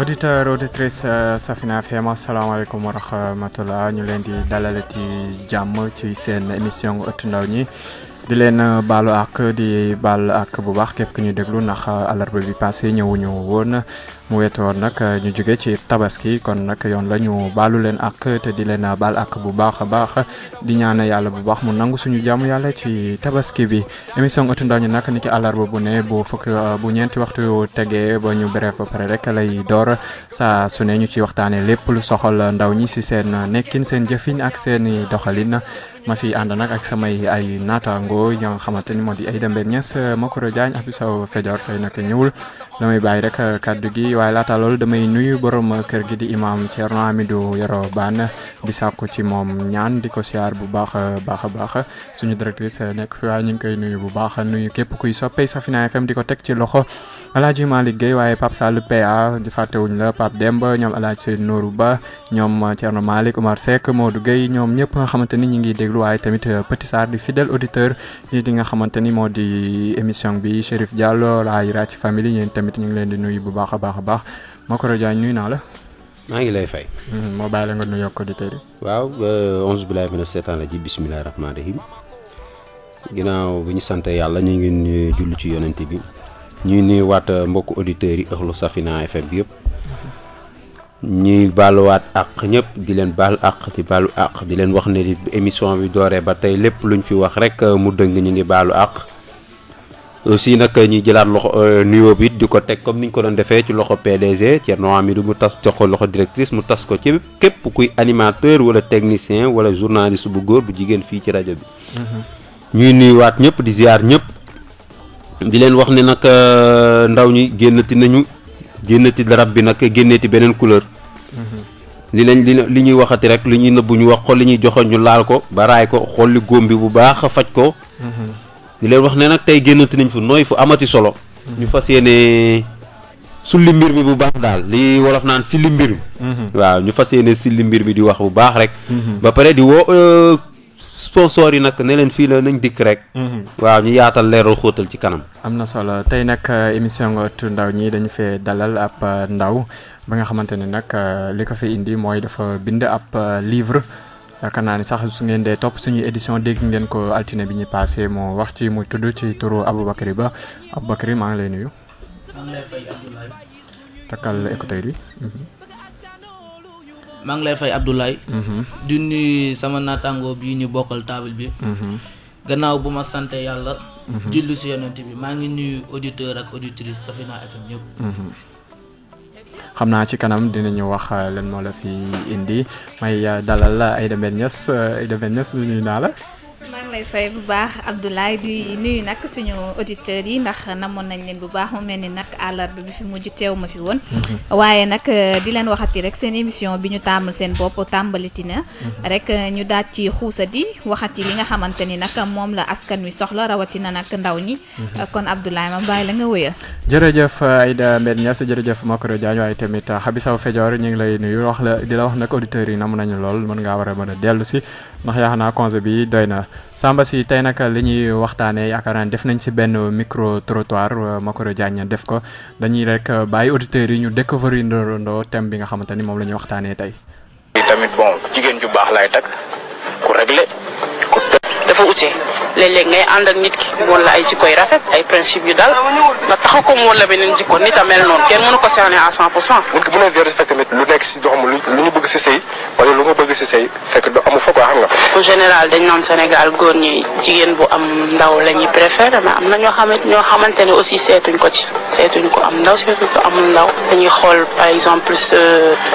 auditeur auditrice Safina FM asalaamaaleykum wa rahmatullah ñu leen di dalalati jàmm ci seen émission ëttu ndaw ñi di leen baalu ak di baal ak bu baax képp ku ñu déglu ndax àllarba bi passé ñëwuñu woon mu wetoon nag ñu jóge ci tabaski kon nag yoon la ñu baalu leen ak te di leen baal ak bu baax a baax di ñaan yàlla bu baax mu nangu suñu jàmm yàlla ci tabaski bi émission ëttu ndaw ñi nag ni ki àllarba bu ne bu ñeenti waxtu tegee ba ñu bref ba pare rek lay door saa su ne ñu ci waxtaanee lépp lu soxal ndaw ñi si seen nekkin seen jëfin ak seen doxalin ma si ànd nag ak samay ay naataango ñoo xamante ni moo di Aïda Mbène Niass Makoro Diagne ak Abissaw Fedior tey nag ñëwul damay bàyyi rek kaddu gi waaye laata loolu damay nuyu borom kër gi di imam Thierno Hamidou Yoro Bane di sàkku ci moom ñaan di ko siyaar bu baax a baax suñu directrice nekk fi waaye ñu ngi koy nuyu bu baax nuyu képp kuy soppey Safina FM di ko teg ci loxo Alaaji Malick Gueye waaye Pape Sall PA di fàttewuñ la Pape Demba ñoom Alaaji Seydou Nourou Ba ñoom Thierno Malick Oumar Seck Modou Gueye ñoom ñëpp nga xamante ni ñu ngi déglu waaye tamit Petit Sarr di fidèle auditeur ñi di nga xamante ni moo di émission bi Chérif Diallo laay Raci Family ñeen tamit ñu ngi leen di nuyu bu baax a baax Makoro Diagne nuyu naa la. maa ngi lay fay. moo bàyyi la nga nuyu ak auditeurs yi. waaw onze billahi mina seetaan la ji bismillahi rahmaani rahim ginnaaw bu ñu sant yàlla ñu ngi julli ci yonent bi ñuy nuyuwaat mbokku auditeurs yi ëxlu Safina FM bi yëpp ñuy baaluwaat ak ñëpp di leen baal ak di baalu ak di leen wax ne émission bi dooree ba tey lépp luñ fi wax rek mu dëng ñu ngi baalu ak aussi nag ñuy jëlaat loxo nuyoo bi di ko teg comme niñ ko doon defee ci loxo PDG Thierno Hamidou mu tas jox ko loxo directrice mu tas ko ci képp kuy animateur wala technicien wala journaliste bu góor bu jigéen fii ci rajo bi. ñuy nuyuwaat ñëpp di ziar ñëpp di leen wax ne nag ndaw ñi génnati darab bi nag génneeti beneen couleur. li ñuy waxati rek li ñuy nëbbu ñu wax ko li ñuy joxoon ñu laal ko ba raay ko xool li góom bi bu baax faj ko. di leen wax ne nag tey génnati nañ fu nooy fu amati solo. ñu fas yéene sulli mbir mi bu baax daal li wolof naan silli mbir mi. waaw ñu fas yéene silli mbir mi di wax bu baax rek. ba pare di woo sponsor yi nag ne leen fii la nañ dikk rek. waaw ñu yaatal leeral xóotal ci kanam. am na solo tey nag émission ëttu ndaw ñi dañu fee dalal ab ndaw ba nga xamante ne nag li ko fi indi mooy dafa bind ab livre. yaakaar naa ni sax su ngeen dee topp suñuy édition dégg ngeen ko altine bi ñu passé moo wax ci muy tudd ci turu Aboubacry Ba Aboubacry maa ngi lay nuyu. maa ngi lay fay Abdoulaye. takkal écouteur yi. maa ngi lay fay Abdoulaye. di nuyu sama naataango bii ñu bokkal table bi. gannaaw bu ma sante yàlla. julli si yonent bi maa ngi nuyu auditeur ak auditrice Safina FM ñëpp. xam naa ci kanam dinañu wax leen moo la fi indi may dalal Aïda Mbène Niass Aïda Mbène Niass nuyu naa la. maa ngi lay fay bu baax Abdoulaye di nuyu nag suñu auditeurs yi ndax namoon nañ leen bu baax mu mel ni nag àllarba bi fi mujj teew ma fi woon. waaye nag di leen waxati rek seen émission bi ñu tàmmal seen bopp tàmbaliti na. rek ñu daaj ci xuusati waxati li nga xamante ni nag moom la askan wi soxla rawatina nag ndaw ñi. kon Abdoulaye ma bàyyi la nga wëyal. jërëjëf Aïda Mbène Niass jërëjëf Makoro Diagne waaye tamit Abissaw Fedior ñu ngi lay nuyu wax la di la wax nag auditeurs yi nam nañu lool mën ngaa war a mën a dellu si ndax yaakaar naa congé bi doy na Samba si tey nag li ñuy waxtaanee yaakaar naa def nañ ci benn micro trottoir Makoro Diagne def ko dañuy rek bàyyi auditeurs yi ñu découvrir ndorondoo thème bi nga xamante ni moom la ñuy waxtaanee tey. tamit bon jigéen ju baax lay takk ku réglé ku dafa ute léeg-léeg ngay ànd ak nit ki woon la ay jikko yu rafet ay principe yu dal nga taxaw ko mu woon la beneen jikko nit a mel noonu kenn mënu ko cerner à 100%. nit ki bu ne vérifié tamit lu nekk si doxam lu ñu bëgg si sëy wala lu nga bëgg si sëy fekk amu fa quoi xam nga. en général dañ naan Sénégal góor ñi jigéen bu am ndaw la ñuy préféré mais am na ñoo xamante ne aussi seetuñ ko am ndaw seetuñ ko amul ndaw dañuy xool par exemple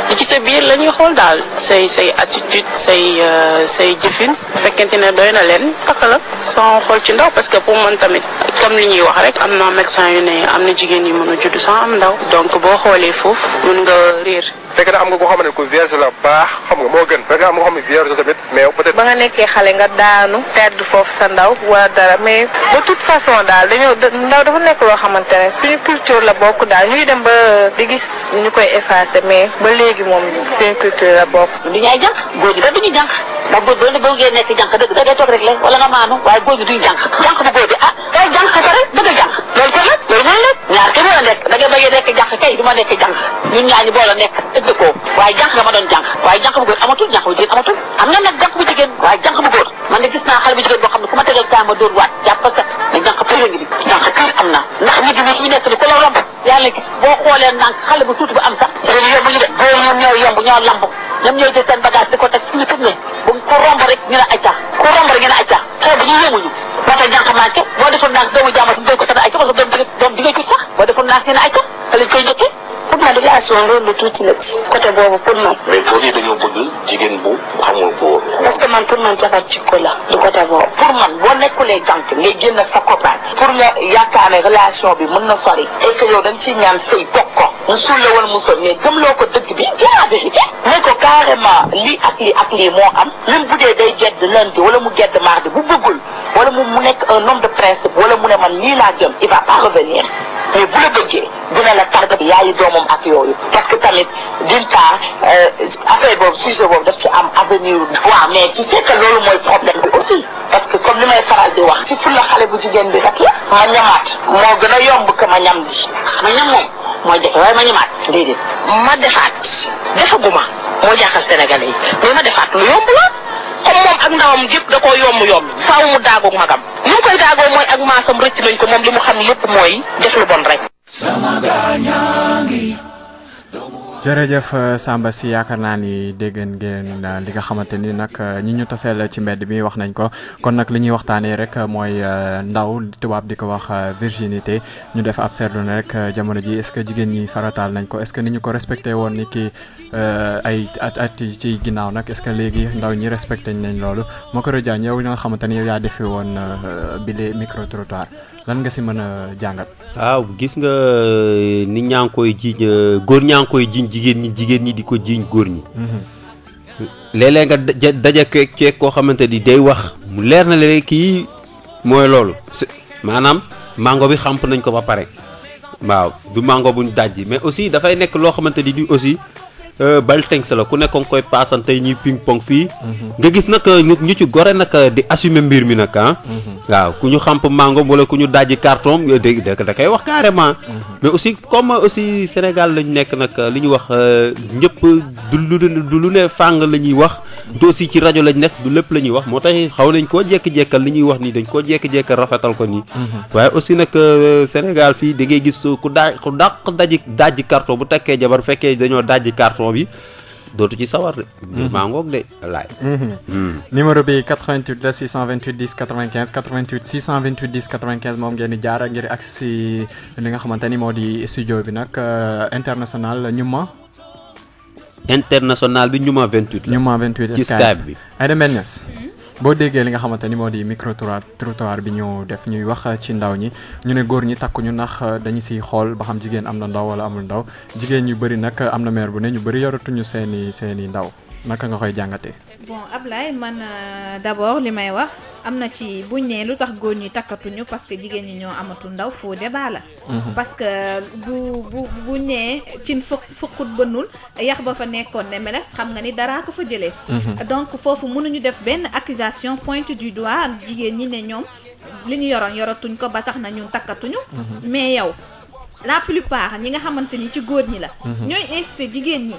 li ci sa biir la ñuy xool daal say attitude say jëfin fekkente ne doy na leen takk la sans xool ci ndaw parce que pour man tamit comme li ñuy wax rek am na médecin yu ne am na jigéen yi mën a judd sans am ndaw donc boo xoolee foofu mën nga réer fekk na am nga koo xamante ne ku vierge la baax xam nga moo gën fekk na am nga xam ne vierge tamit mais peut-être ba nga nekkee xale nga daanu perdre foofu sa ndaw wala dara mais de toute façon daal ndaw dafa nekk loo xamante ne suñu culture la bokk daal ñuy dem ba di gis ñu koy effacer mais ba léegi moom suñu culture la bokk. du ñu ay jànq góor ñi da duñu jànq ndax góor boo ngeen nekk jànq dëgg da ngay toog rek la wala nga maanu waaye góor ñi duñu jànq jànq bu góor bi kay jànq sa rek bëgg a jànq loolu ko nag loolu mën la ñaar kay mën a nekk da ngay bëggee nekk jànq kay du ma nekk jànq ñun ñaar ñi boole nekk ëpp ko waaye jànq nga ma doon jànq waaye jànq bu góor amatul jànq bu jigéen amatul am na nag jànq bu jigéen waaye jànq bu góor man de gis naa xale bu jigéen boo xam ne ku ma tegal kaa ma dóor waat jàpp set ne jànq pire ngi di jànq pire am na ndax nit ñi fi nekk ni ko la romb yàlla gis boo xoolee ndànk xale bu tuuti bu am sax jigéen yomb ñu de góor ñoom ñooy yomb ñoo lamb ñoom ñooy jël seen bagage di ko teg fu ñu tëb ne bu ko romb rek ñu ne acca ku romb rek ñu ne acca xew bi ñu yéemuñu moo tax jànq manqué boo defoon naas doomu jàmm si doy ko sana acca parce que doom di nga jur sax boo defoon naas ñu ne acca fa lañ koy njëkkee pour ma relation loolu tuuti la ci côté boobu pour man. mais góor yi dañoo bëgg jigéen bu xamul góor. parce que man pour man jabar jikko la du côté boobu. pour man boo nekkulee jànk ngay génn ak sa copain pour nga yaakaar ne relation bi mën na sori et que yow dañ ciy ñaan sëy bokk ko mu suul la wala mu sol mais gëmloo ko dëgg bi c'est la vérité ne ko carrément lii ak lii moo am même bu dee day gedd lundi wala mu gedd mardi bu bëggul wala mu nekk un homme de principe wala mu ne man lii laa gëm il va pas revenir mais bu la bëggee dina la tàggat yaayu doomam ak yooyu parce que tamit d'une part affaire boobu sujet boobu daf ci am avenir waaw mais tu sais que loolu mooy problème bi aussi parce que comme li may faral di wax ci fulla xale bu jigéen bi rek la ma ñamaat moo gën a yomb que ma ñam di ma ñam moom mooy jafe waaye ma ñamaat déedéet ma defaat defaguma moo jaaxal sénégalais yi mais ma defaat lu yomb la comme moom ak ndawam yëpp da koo yomb faaw mu daagoog magam li mu koy daagoo mooy ak maasam rëcc nañ ko moom li mu xam lépp mooy def lu bon rek. jërëjëf Samba si yaakaar naa ni dégg ngeen li nga xamante ni nag ñi ñu taseel ci mbedd bi wax nañ ko kon nag li ñuy waxtaanee rek mooy ndaw tubaab di ko wax virginité ñu def ab seetlu ne rek jamono ji est-ce que jigéen ñi farataal nañ ko est-ce que ni ñu ko respecté woon ni ki ay at ci ginnaaw nag est-ce que léegi ndaw ñi respecté nañ loolu moo ko Diagne yow li nga xamante ni yow yaa defi woon bile micro trottoir lan nga si mën a jàngat. waaw gis nga nit ñaa ngi koy jiiñ góor ñaa ngi koy jiiñ jigéen ñi di ko jiiñ góor ñi. léeg-léeg nga daje keek koo xamante ni day wax mu leer na leen kii mooy loolu maanaam mango bi xamp nañ ko ba pare waaw du mango buñ dajji mais aussi dafay nekk loo xamante ni di aussi bal tenks la ku nekkoon koy paasan tey ñuy ping pong fii. nga gis nag ñu ci gore nag di assumer mbir mi nag ah. waaw ku ñu xamp mango wala ku ñu dajji carton da koy wax carrément. mais aussi comme aussi Sénégal lañ nekk nag li ñu wax ñëpp du lu ne fàng la ñuy wax. te aussi ci rajo lañ nekk du lépp la ñuy wax moo tax xaw nañ koo jékki-jékkal li ñuy wax nii dañ koo jékki-jékkal rafetal ko nii. waaye aussi nag Sénégal fii da ngay gis ku dàq dajji carton bu takkee jabar fekkee dañoo dajji carton bi dootu ci sawar de. maa ngoog de laay. numéro bi 88 la 628 10 95 88 628 10 95 moom ngeen di jaar ngir agsi si li nga xamante ni moo di studio bi nag international international bi ñuma 28 la. ñuma 28 ci Skype bi. ay dem benn boo déggee li nga xamante ni moo di micro trottoir bi ñu def ñuy wax ci ndaw ñi ñu ne góor ñi takkuñu ndax dañu siy xool ba xam jigéen am na ndaw wala amul ndaw jigéen ñu bëri nag am na mère bu ne ñu bëri yoratuñu seeni ndaw naka nga koy jàngatee. bon Ablaye man d'abord li may wax am na ci buñ ne lu tax góor ñi takkatuñu parce que jigéen ñi ñoo amatul ndaw faux débat la. parce que buñ ne cin fukkut bënnul yax ba fa nekkoon ne meles xam nga ni daraa ko fa jëlee. donc foofu mënuñu def benn accusation pointe du doigt jigéen ñi ne ñoom li ñu yoratuñ ko ba tax na ñun takkatuñu. mais yow la plupart ñi nga xamante ni ci góor ñi la. ñooy incité jigéen ñi.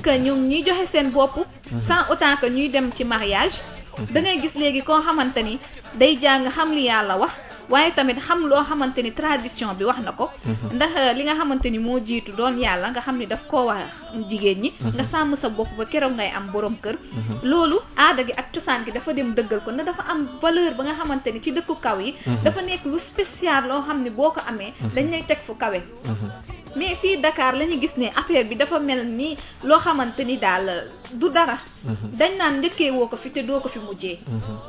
que ñoom ñuy joxe seen bopp. sans autant que ñuy dem ci mariage. da ngay gis léegi koo xamante ni day jàng xam li yàlla wax waaye tamit xam loo xamante ni tradition bi wax na ko. ndax li nga xamante ni moo jiitu doon yàlla nga xam ni daf koo wax jigéen ñi. nga sàmm sa bopp ba keroog ngay am borom kër. loolu aada gi ak cosaan gi dafa dem dëggal ko ndax dafa am valeur ba nga xamante ni ci dëkku kaw yi. dafa nekk lu spécial loo xam ni boo ko amee. dañ lay teg fu kawe. mais fii Dakar la ñu gis ne affaire bi dafa mel ni loo xamante ni daal du dara dañ naan njëkkee woo ko fi te doo ko fi mujjee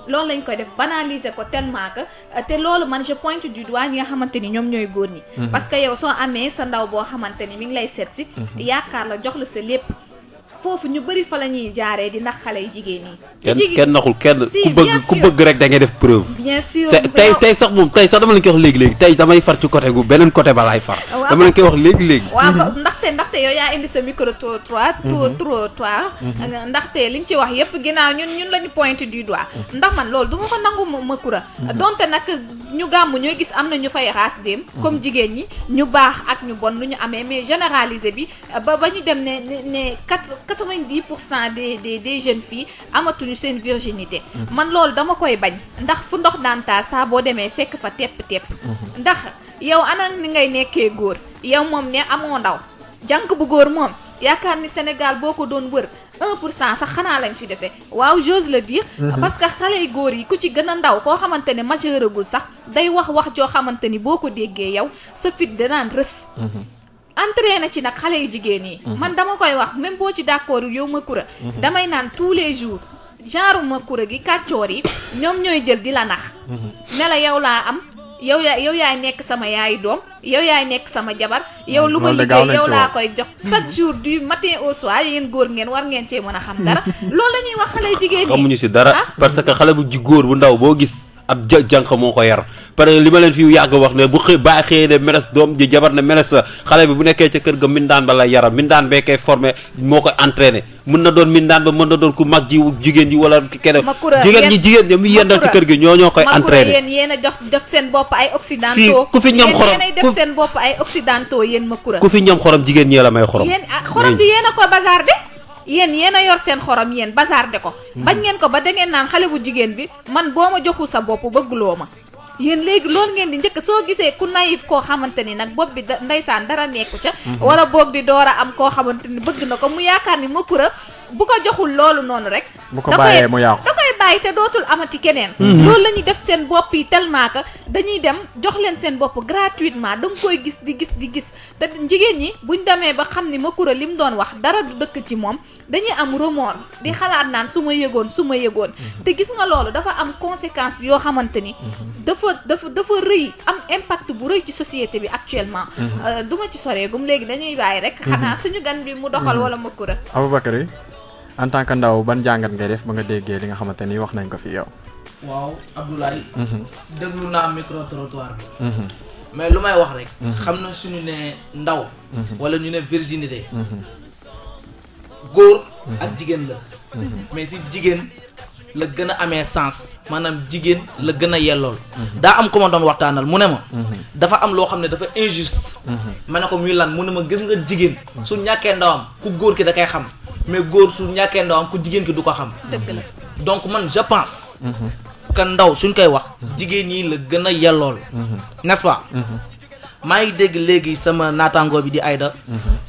loolu lañ koy def banaliser ko tellement que te loolu man je pointe du doigt ñi nga xamante ni ñoom ñooy góor ñi parce que yow soo amee sa ndaw boo xamante ni mi ngi lay seet si yaakaar la jox la sa lépp foofu ñu bëri fa la ñuy jaaree di ndax xale yu jigéen ñi. kenn naxul kenn si ku bëgg rek da ngay def preuve. bien sûr tey sax dama leen koy wax léegi tey damay far ci côté gu beneen côté ba laay far. dama leen koy wax léegi. waaw ndaxte yow yaa indi sa micro trottoir. ndaxte li nga ci wax yëpp ginnaaw ñun lañu pointe du doigt. ndax man loolu du ma ko nangu ma kura. donte nag ñu gàmm ñooy gis am na ñu fay raas dem. comme jigéen ñi ñu baax ak ñu bon lu ñu amee mais généraliser bi ba ñu dem ne 90% des jeunes filles amatuñu seen virginité man loolu dama koy bañ ndax fu ndox daan taa saa boo demee fekk fa tepp ndax yow ana ni ngay nekkee góor yow moom ne amoo ndaw jànk bu góor moom yaakaar ni Sénégal boo ko doon wër 1% sax xanaa lañ fi dese waaw j'ose le dire parce que xale yu góor yi ku ci gën a ndaw koo xamante ne majeuragul sax day wax joo xamante ni boo ko déggee yow sa fit danaan rës entraîné ci nag xale yu jigéen yi man dama koy wax même boo ci d'accord yow ma kura damay naan tous les jours genre ma kura gi kàccoor yi ñoom ñooy jël di la nax ne la yow laa am yow yaay nekk sama yaayi doom yow yaay nekk sama jabar yow lu ma liggéey yow laa koy jox chaque jour du matin au soir yéen góor ngeen war ngeen cee mën a xam dara loolu la ñuy wax xale yu jigéen yi xamuñu si dara parce que xale bu góor bu ndaw boo gis ab jànq moo ko yar parce que li ma leen fi yàgg wax ne bu bàyyi xëyee ne meles doom ji jabar ne meles xale bi bu nekkee ca kër ga mindaan ba lay yaram mindaan bee koy formé moo koy entraîné mën na doon mindaan ba mën na doon ku mag ji jigéen ji wala keneen jigéen ñi mu yendal ci kër gi ñoo koy entraîné yéen a jox def seen bopp ay occidentaux ku fi ñam xorom yéen a def seen bopp ay occidentaux yéen ma kura ku fi ñam xorom jigéen ñee la may xorom xorom bi yéen a ko bazardé yéen a yor seen xorom yéen bazardé ko bañ ngeen ko ba da ngeen naan xale bu jigéen bi man boo ma joxul sa bopp bëgguloo ma yéen léegi loolu ngeen di njëkk soo gisee ku naïf koo xamante ni nag bopp bi ndeysaan dara nekku ca wala boog di door a am koo xamante ni bëgg na ko mu yaakaar ni ma kura bu ko joxul loolu noonu rek bu ko bàyyee mu yàqu da koy bàyyi te dootul amati keneen loolu la ñuy def seen bopp yi tellement que dañuy dem jox leen seen bopp gratuitement da nga koy gis di gis te jigéen ñi buñ demee ba xam ni ma kura li mu doon wax dara du dëkk ci moom dañuy am remords di xalaat naan su ma yëgoon te gis nga loolu dafa am conséquence bi yoo xamante ni dafa rëy am impact bu rëy ci société bi actuellement du ma ci soreegum léegi dañuy bàyyi rek xanaa suñu gan bi mu doxal wala ma kura Aboubacry en tant que ndaw ban jàngat ngay def ba nga déggee li nga xamante ni wax nañ ko fi yow. waaw Abdoulaye. déglu naa micro trottoir bi. mais lu may wax rek. xam na suñu ne ndaw. wala ñu ne virginité. góor ak jigéen la. mais si jigéen la gën a amee sens maanaam jigéen la gën a yellool. daa am ko ma doon waxtaanal mu ne ma. dafa am loo xam ne dafa injuste. ma ne ko muy lan mu ne ma gis nga jigéen su ñàkkee ndawam ku góor ki da koy xam. mais góor su ñàkkee ndawam ku jigéen ki du ko xam. dëgg la donc man je pense. que ndaw suñ koy wax. jigéen ñi la gën a yellool. n'est-ce pas. maa ngi dégg léegi sama naataangoo bi di Aïda.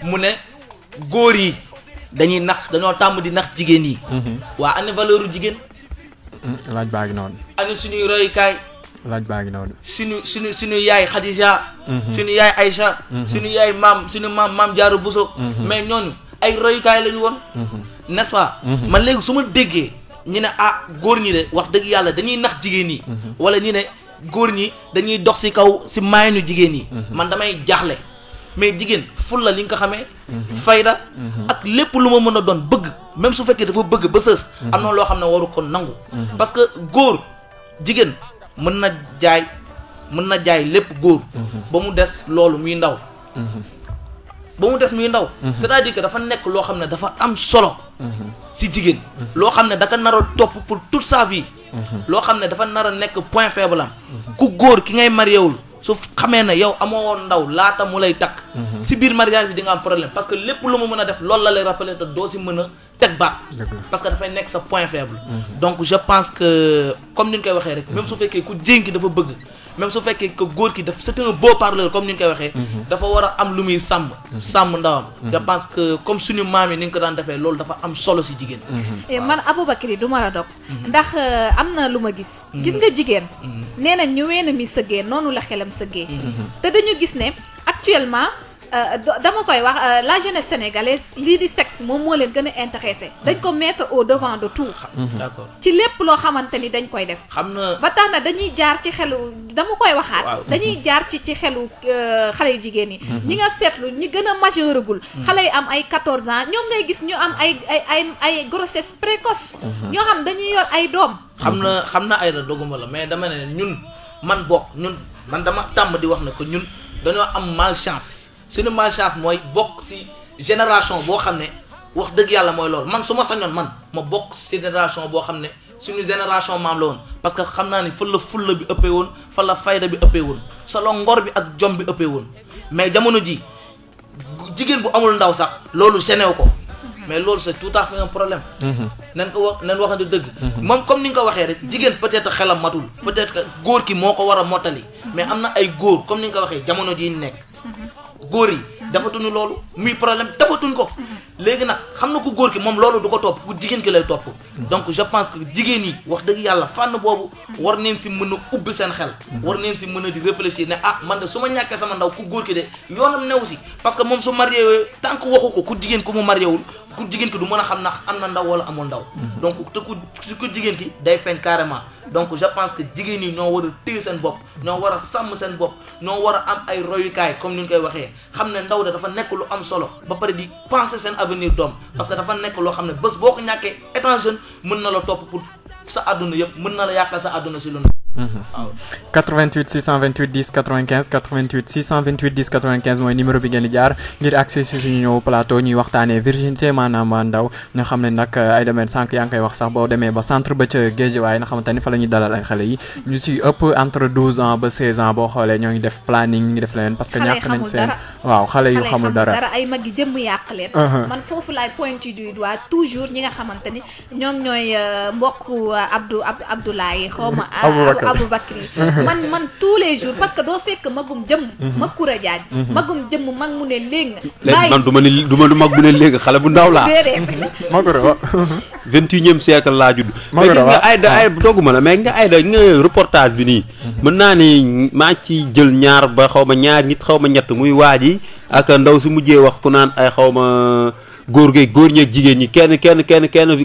mu ne góor yi dañoo tàmm di nax jigéen yi. waa ana valeur u jigéen. laaj baa ngi noonu. ana suñuy royukaay. laaj baa ngi noonu. suñu yaay Khadija. suñu yaay Aïcha. suñu yaay suñu maam Diarra Bousso. mais ñooñu. ay royukaay lañu woon. n'est-ce pas. man léegi su ma déggee ñu ne góor ñi de wax dëgg yàlla dañuy nax jigéen ñi. wala ñu ne góor ñi dañuy dox ci kaw ci maayanu jigéen ñi. man damay jaaxle mais jigéen ful la li nga ko xamee. fayda ak lépp lu ma mën a doon bëgg même su fekkee dafa bëgg ba sës. am na loo xam ne waru ko nangu. parce que góor jigéen mën na jaay lépp góor. ba mu des loolu muy ndaw. c'est-à-dire que dafa nekk loo xam ne dafa am solo ci jigéen loo xam ne daka nar a topp pour toute sa vie loo xam ne dafa nar a nekk point faible am ku góor ki ngay mariéwul su xamee ne yow amoo woon ndaw laata mu lay takk ci biir mariage bi di nga am problème parce que lépp lu mu mën a def loolu la lay rappeler te doo ci mën a teg baat parce que dafay nekk sa point faible donc je pense que comme ni ñu koy waxee rek même su fekkee ku jigéen ki dafa bëgg même su fekkee que góor ki c'est un beau parleur comme ni ñu koy waxee dafa war a am lu muy sàmm ndawam je pense que comme suñu maam yi ni ñu ko daan defee loolu dafa am solo ci jigéen man Aboubacry du ma la dog ndax am na lu ma gis nga jigéen nee na ñu weena mi sëggee noonu la xelam sëggee te dañu gis ne actuellement dama koy wax la jeunesse sénégalaise lii di sexe moom moo leen gën a intéressé dañ ko mettre au devant de tout. d'accord ci lépp loo xamante ni dañ koy def. xam na ba tax na dañuy jaar ci xelu dama koy waxaat. dañuy jaar ci xelu xale yu jigéen yi. ñi nga seetlu ñi gën a majeuragul. xale yi am ay 14 ans ñoom ngay gis ñu am ay grossesse précoce. ñoo xam dañuy yor ay doom. xam na ay doguma la mais dama ne ñun man dama tàmm di wax ne que ñun dañoo am malchance suñu malchance mooy bokk ci génération boo xam ne wax dëgg yàlla mooy loolu man su ma sañoon man ma bokk ci génération boo xam ne suñu génération maam la woon parce que xam naa ni fa la fulla bi ëppee woon fa la fayda bi ëppee woon solo ngor bi ak jom bi ëppee woon mais jamono ji jigéen bu amul ndaw sax loolu généw ko mais loolu c'est tout à fait un problème. nañ waxante dëgg. moom comme ni nga ko waxee rek jigéen peut-être xelam matul peut-être que góor ki moo ko war a mottali mais am na ay góor comme ni nga ko waxee jamono jii nekk góor yi dafatuñu loolu muy problème dafatuñ ko léegi nag xam na ku góor ki moom loolu du ko topp ku jigéen ki lay topp donc je pense que jigéen yi wax dëgg yàlla fànn boobu war neen si mën a ubbi seen xel war neen si mën a di réfléchir ne man de su ma ñàkkee sama ndaw ku góor ki de yoonam new si parce que moom su marié tant que waxu ko ku jigéen ku mu marié wul ku jigéen ki du mën a xam ndax am na ndaw wala amul ndaw donc te ku jigéen ki day feeñ carrément donc je pense que jigéen yi ñoo war a téye seen bopp ñoo war a sàmm seen bopp ñoo war a am ay royukaay comme ni ñu koy waxee xam ne ndaw de dafa nekk lu am solo ba pare di penser seen avenir doom parce que dafa nekk loo xam ne bés boo ko ñàkkee étant jeune mën na la topp pour sa àdduna yëpp mën na la yàqal sa àdduna si lu waaw 88 628 10 95 88 628 10 95 mooy numéro bi ngeen di jaar ngir accès si suñu ñëw plateau ñuy waxtaanee virginité maanaam ndaw ñoo xam ne nag ay demee sànq yaa ngi koy wax sax boo demee ba centre ba ca Guédiawaye nga xamante ni fa la ñuy dalal ay xale yi ñu si ëpp entre 12 ans ba 16 ans boo xoolee ñoo ngi def planning ñu ngi def leneen parce que ñàkk nañ seen waaw xale yu xamul dara ay mag yi jëmm yàq leen man foofu laay pointé du doigt toujours ñi nga xamante ni ñoom ñooy mbokku Abdoulaye xawma Aboubacry man tous les jours parce que doo fekk magum jëmm mag Koura Diagne magum jëmm mag mu ne léegi man du ma mag mu ne léegi xale bu ndaw laa Magoro 21e siècle laa judd mais gis nga ay dogguma la mais nga reportage bi nii mën naa ni maa ci jël ñaar ba xaw ma ñaar nit xaw ma ñett muy waaji ak ndaw si mujjee wax ku naan ay xaw ma góor ñeeg jigéen ñi kenn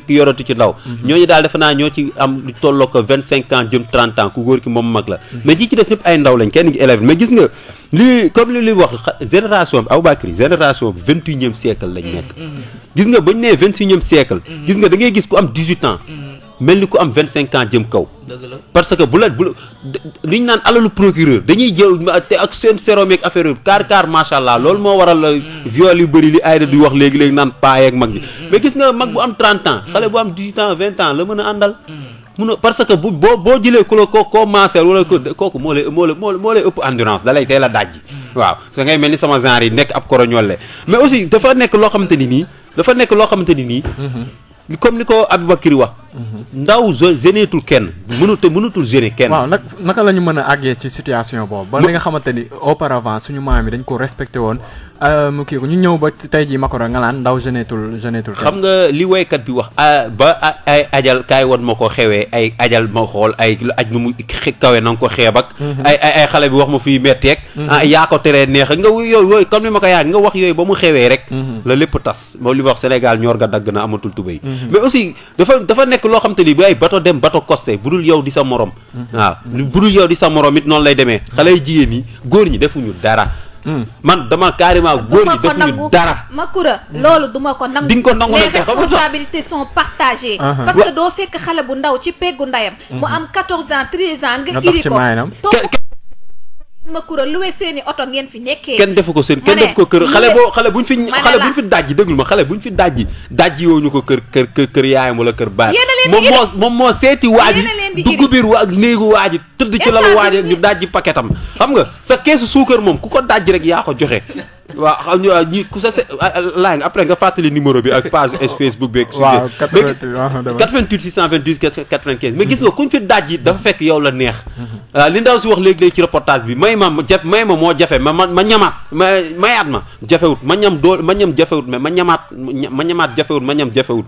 yoratu ci ndaw ñooñu daal defe naa ñoo ci am lu tolloo ko 25 ans jëm 30 ans ku góor ki moom mag la mais ñi ci des ñëpp ay ndaw lañ kenn ngi élève mais gis nga li comme li wax génération bi Aboubacry génération bi 21e siècle lañ nekk gis nga bañ nee 21e siècle gis nga da ngay gis ku am 18 ans mel ni ku am 25 ans jëm kaw parce que bu li ñu naan alalu procureur dañuy jël te ak seen sérum ak affaire yu car macha allah loolu moo waral viol yu bëri li Aïda di wax léegi naan paay ak mag ji mais gis nga mag bu am 30 ans xale bu am 18 ans 20 ans la mën a àndal parce que boo jëlee ku la koo maaseel wala kooku moo lay ëpp endurance da lay teel a dajji waaw da ngay mel ni sama genre yi nekk ab koroñolle mais aussi dafa nekk loo xamante ni nii comme ni ko Aboubacry wax ndaw généetul kenn mënutul géné kenn waaw naka la ñu mën a àggee ci situation boobu ba li nga xamante ni auparavant suñu maam yi dañ ko respecté woon mu kii ko ñu ñëw ba tey jii Makoro nga naan ndaw généetul kenn xam nga li waykat bi wax ba ay ajal kaay woon ma ko xewee ay ajal ma xool ay aj nu mu kawe na nga ko xeeb ak ay xale bi wax ma fiy metteeg yaa ko teree neex nga yooyu comme ni ma ko yaag nga wax yooyu ba mu xewee rek la lépp tas moom li wax Sénégal ñor ga dagg na amatul tubéy mais aussi dafa nekk loo xam te ni bu ay bato dem bato costé bu dul yow di sa morom waaw bu dul yow di sa morom it noonu lay demee xale yu jigéen ñi góor ñi defuñu dara man dama carrément góor ñi defuñu dara Makura loolu duma ko nangu di nga ko nangu les responsabilités sont partagées parce que doo fekk xale bu ndaw ci peggu ndayam mu am 14 ans 13 ans nga iri ko Makura luwe seeni oto ngeen fi nekkee kenn defu ko seen kenn def ko kër xale buñ fi dajji déglu ma xale buñ fi dajji woo ñu ko kër yaayam wala kër baay moom moo seeti waaji dugg biir néegu waaji tëdd ci lalu waaji ñu dajji paquetam xam nga sa keesu suukar moom ku ko dajji rek yaa ko joxe waaw ñi ku sa laaj après nga fàttali numéro bi ak page Facebook bi. waaw 88 628 95 mais gis nga kuñ fi dajji dafa fekk yow la neex. li ndaw si wax léegi ci reportage bi may ma moo jafe ma ñamaat mayaat ma jafewut ma ñam jafewut mais ma ñamaat jafewut ma ñam jafewut.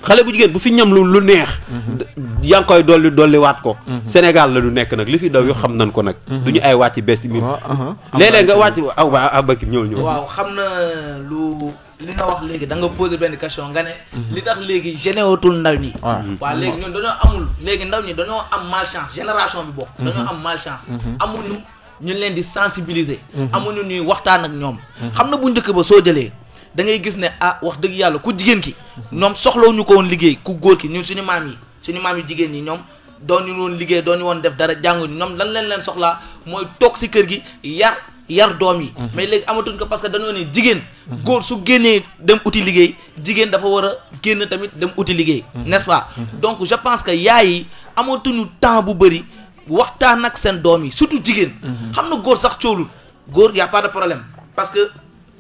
xale bu jigéen bu fi ñam lu neex yaa ngi koy dolli waat ko Sénégal la du nekk nag li fi daw yoo xam nañ ko nag du ñu ay wàcc bees mi léeg-léeg nga wàcc aw Bakir ñëw waaw xam na li nga wax léegi da nga posé benn question nga ne li tax léegi généwatul ndaw ñi waaw léegi ñun dañoo amul léegi ndaw ñi dañoo am malchance génération bi bokk dañoo am malchance amuñu ñu leen di sensibiliser amuñu ñuy waxtaan ak ñoom xam na bu njëkk ba soo jëlee da ngay gis ne wax dëgg yàlla ku jigéen ki ñoom soxlawu ñu ko woon liggéey ku góor ki ñun suñu maam yi jigéen ñi ñoom doon ñu woon liggéey doon ñu woon def dara jànguñu ñoom lan leen soxlaa mooy toog si kër gi yar doom yi mais léegi amatuñ ko parce que dañoo ne jigéen góor su génnee dem uti liggéey jigéen dafa war a génn tamit dem uti liggéey n'est-ce pas donc je pense que yaay yi amatuñu temps bu bëri waxtaan ak seen doom yi surtout jigéen xam na góor sax coolul góor y a pas de problème parce que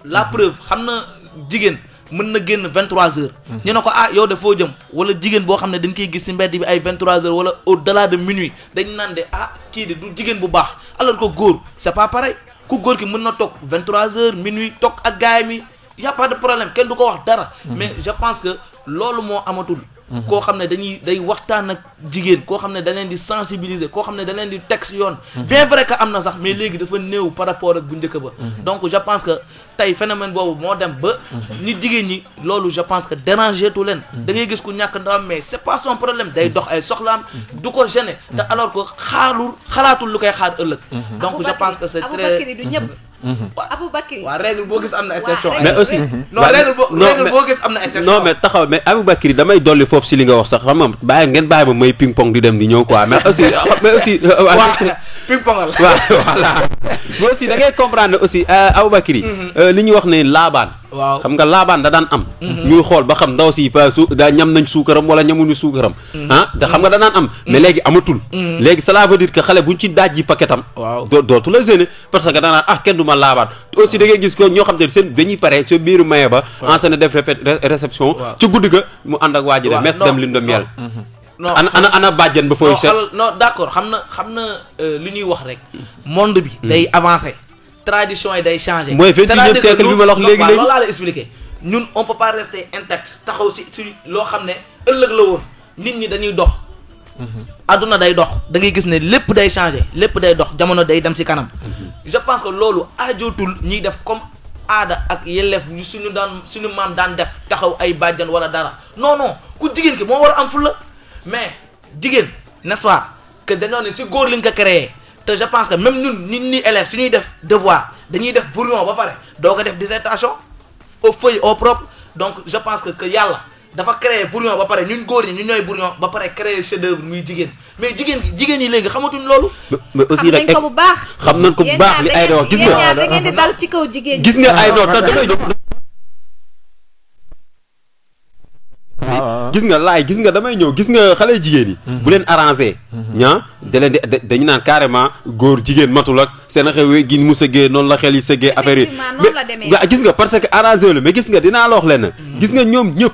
la preuve xam na jigéen mën na génn 23h ñu ne ko yow de foo jëm wala jigéen boo xam ne dañ koy gis ci mbedd bi ay 23h wala au delà de minuit dañ naan de kii de du jigéen bu baax alors que góor c'est pas pareil ku góor ki mën na toog 23h minuit toog ak gaay mi y a pas de problème kenn du ko wax dara mais je pense que loolu moo amatul koo xam ne day waxtaan ak jigéen koo xam ne da leen di sensibiliser koo xam ne da leen di teg si yoon bien vrai que am na sax mais léegi dafa néew par rapport ak bu njëkk ba donc je pense que tey phénomène boobu moo dem ba nit jigéen ñi loolu je pense que déranger tu leen da ngay gis ku ñàkk ndawam mais c'est pas son problème day dox ay soxlaam du ko gêner te alors que xalaatul lu koy xaar ëllëg donc je pense que c'est très Aboubacry waaw règle boo gis am na exception mais aussi règle boo gis am na exception non mais taxaw mais Aboubacry damay dolli foofu si li nga wax sax xam nga ngeen bàyyi ma may ping pong di dem di ñëw quoi mais aussi ping pongal waaw voilà mais aussi da ngay comprendre aussi Aboubacry li ñuy wax ne laabaan waaw xam nga laabaan da daan am ñuy xool ba xam ndaw si da ñam nañ suukaram wala ñamuñu suukaram te xam nga da daan am mais léegi amatul léegi cela veut dire que xale buñ ci dajji paquetam dootu la gêner parce que da naan kenn du ma laabaan aussi da ngay gis ko ñoo xam te seen dañuy pare seen biiru maye ba enseigne def réception ci guddi ga mu ànd ak waaji de mes dem liñ do miel non ana bàjjen ba fooy seet non d'accord xam na li ñuy wax rek monde bi day avancer tradition yi day changer mooy 21e siècle bi ma la wax léegi loolu laa la expliquer ñun on peut pas rester intact taxaw si loo xam ne ëllëg la woon nit ñi dañuy dox adduna day dox da ngay gis ne lépp day changer lépp day dox jamono day dem si kanam je pense que loolu ajootul ñiy def comme aada ak yelleef yu suñu maam daan def taxaw ay bàjjan wala dara non ku jigéen ki moo war a am fulla mais jigéen n'est-ce pas que dañoo ne si góor liñ ko créé te je pense que même ñun ni élèves suñuy def devoir dañuy def brouillon ba pare doo ko def dissertation au feuille au propre donc je pense que yàlla dafa créé brouillon ba pare ñun góor ñi ñun ñooy brouillon ba pare créé chef d'œuvre muy jigéen mais jigéen yi léegi xamatuñ loolu. mais aussi xam nañ ko bu baax. xam nañ ko bu baax li ay wax gis nga da ngeen di dal ci kaw jigéen ñi. gis nga ay non damay gis nga laay gis nga damay ñëw gis nga xale jigéen yi bu leen arrangé da leen di dañu naan carrément góor jigéen matul ak seen xew gi mu sëggee noonu la xel yi sëggee affaire yi mais gis nga parce que arrangé la mais gis nga dinaa la wax leen gis nga ñoom ñëpp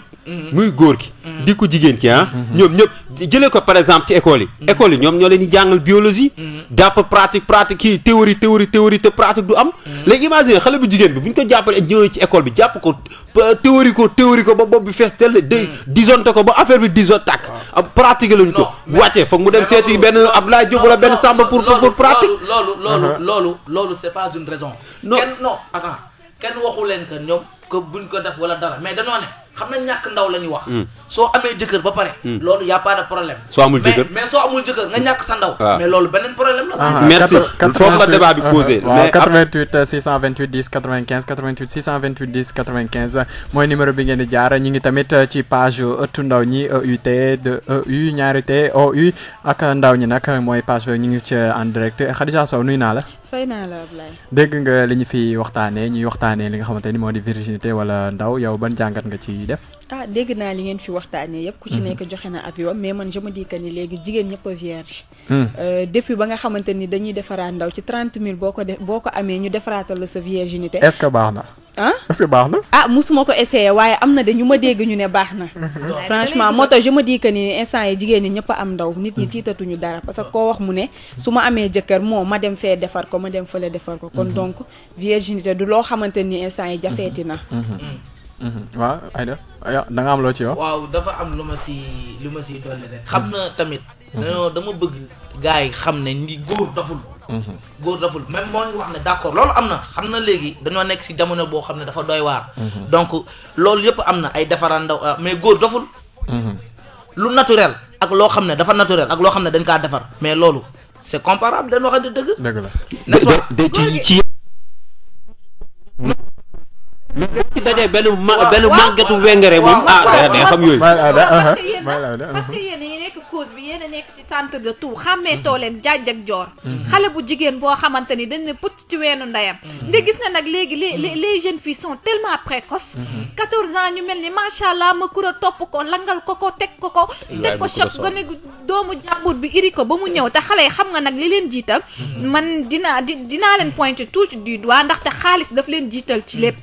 muy góor ki di ko jigéen ki ñoom ñëpp jëlee ko par exemple ci école yi ñoom ñoo leen di jàngal biologie jàpp pratique kii théorie te pratique du am léegi imagine xale bu jigéen bi bu ñu ko jàppale ñëwee ci école bi jàpp ko théorie ko ba bopp bi fees tel de disjoncté ko ba affaire bi disjoncté tàkk pratique lañu ko bu wàccee foog mu dem seeti benn Abdoulaye Diop wala benn Samba pour pratique loolu c'est pas une raison kenn waxu leen que ñoom que buñ ko def wala dara mais dañoo ne xam na ñàkk ndaw la ñuy wax soo amee jëkkër ba pare loolu y a pas de problème soo amul jëkkër mais soo amul jëkkër nga ñàkk sa ndaw mais loolu beneen problème la merci foofu la débat bi posé waaw 88 628 10 95 88 628 10 95 mooy numéro bi ngeen di jaar ñi ngi tamit ci page ëttu ndaw ñi EUT de EU ñaari T OU ak ndaw ñi nag mooy page ñi ngi ci en direct Khadija Sow nuyu naa la fay naa la Ablaye dégg nga li ñu fi waxtaanee ñuy waxtaanee li nga xamante ni moo di virginité wala ndaw yow ban jàngat nga ci def dégg naa li ngeen fi waxtaanee yëpp ku ci nekk joxe na avis mais man je me dis que ni léegi jigéen ñëpp a vierge depuis ba nga xamante ni dañuy defaraat ndaw ci 30 000 boo ko amee ñu defaraatal la sa virginité est-ce que baax na est-ce que baax na musuma ko essayé waaye am na de ñu ma dégg ñu ne baax na franchement moo tax je me dis que ni instant yi jigéen ñi ñëpp a am ndaw nit ñi tiitatuñu dara parce que koo wax mu ne su ma amee jëkkër ma dem fee defar ko ma dem fële defar ko kon donc virginité du loo xamante ni instant yi jafeeti na waaw Aïda da nga am loo ci wax. waaw dafa am lu ma si dolli rek. xam na tamit. dama bëgg gars yi xam ne ni góor daful. góor daful même moo ngi wax ne d'accord loolu am na xam na léegi dañoo nekk si jamono boo xam ne dafa doy waar. donc loolu yëpp am na ay defaraan ndaw mais góor daful. lu naturel ak loo xam ne dafa naturel ak loo xam ne dañ kaa defar mais loolu c'est comparable dañ waxante dëgg. dëgg la n'est-ce pas ci daje benn màggetu wengere moom day xam yooyu. parce que yéen ñi nekk cause bi yéen a nekk ci centre de tout xàmmeetoo leen jaaj ak joor. xale bu jigéen boo xamante ni dañ ne put ci weenu ndeyam. nga gis na nag léegi les jeunes filles sont tellement précoces. 14 ans ñu mel ni macha allah ma kura topp ko langal ko teg ko teg ko choc gone doomu jàmbur bi iri ko ba mu ñëw te xale yi xam nga nag li leen jiital. man dinaa leen pointer tout du doigt ndaxte xaalis daf leen jiital ci lépp.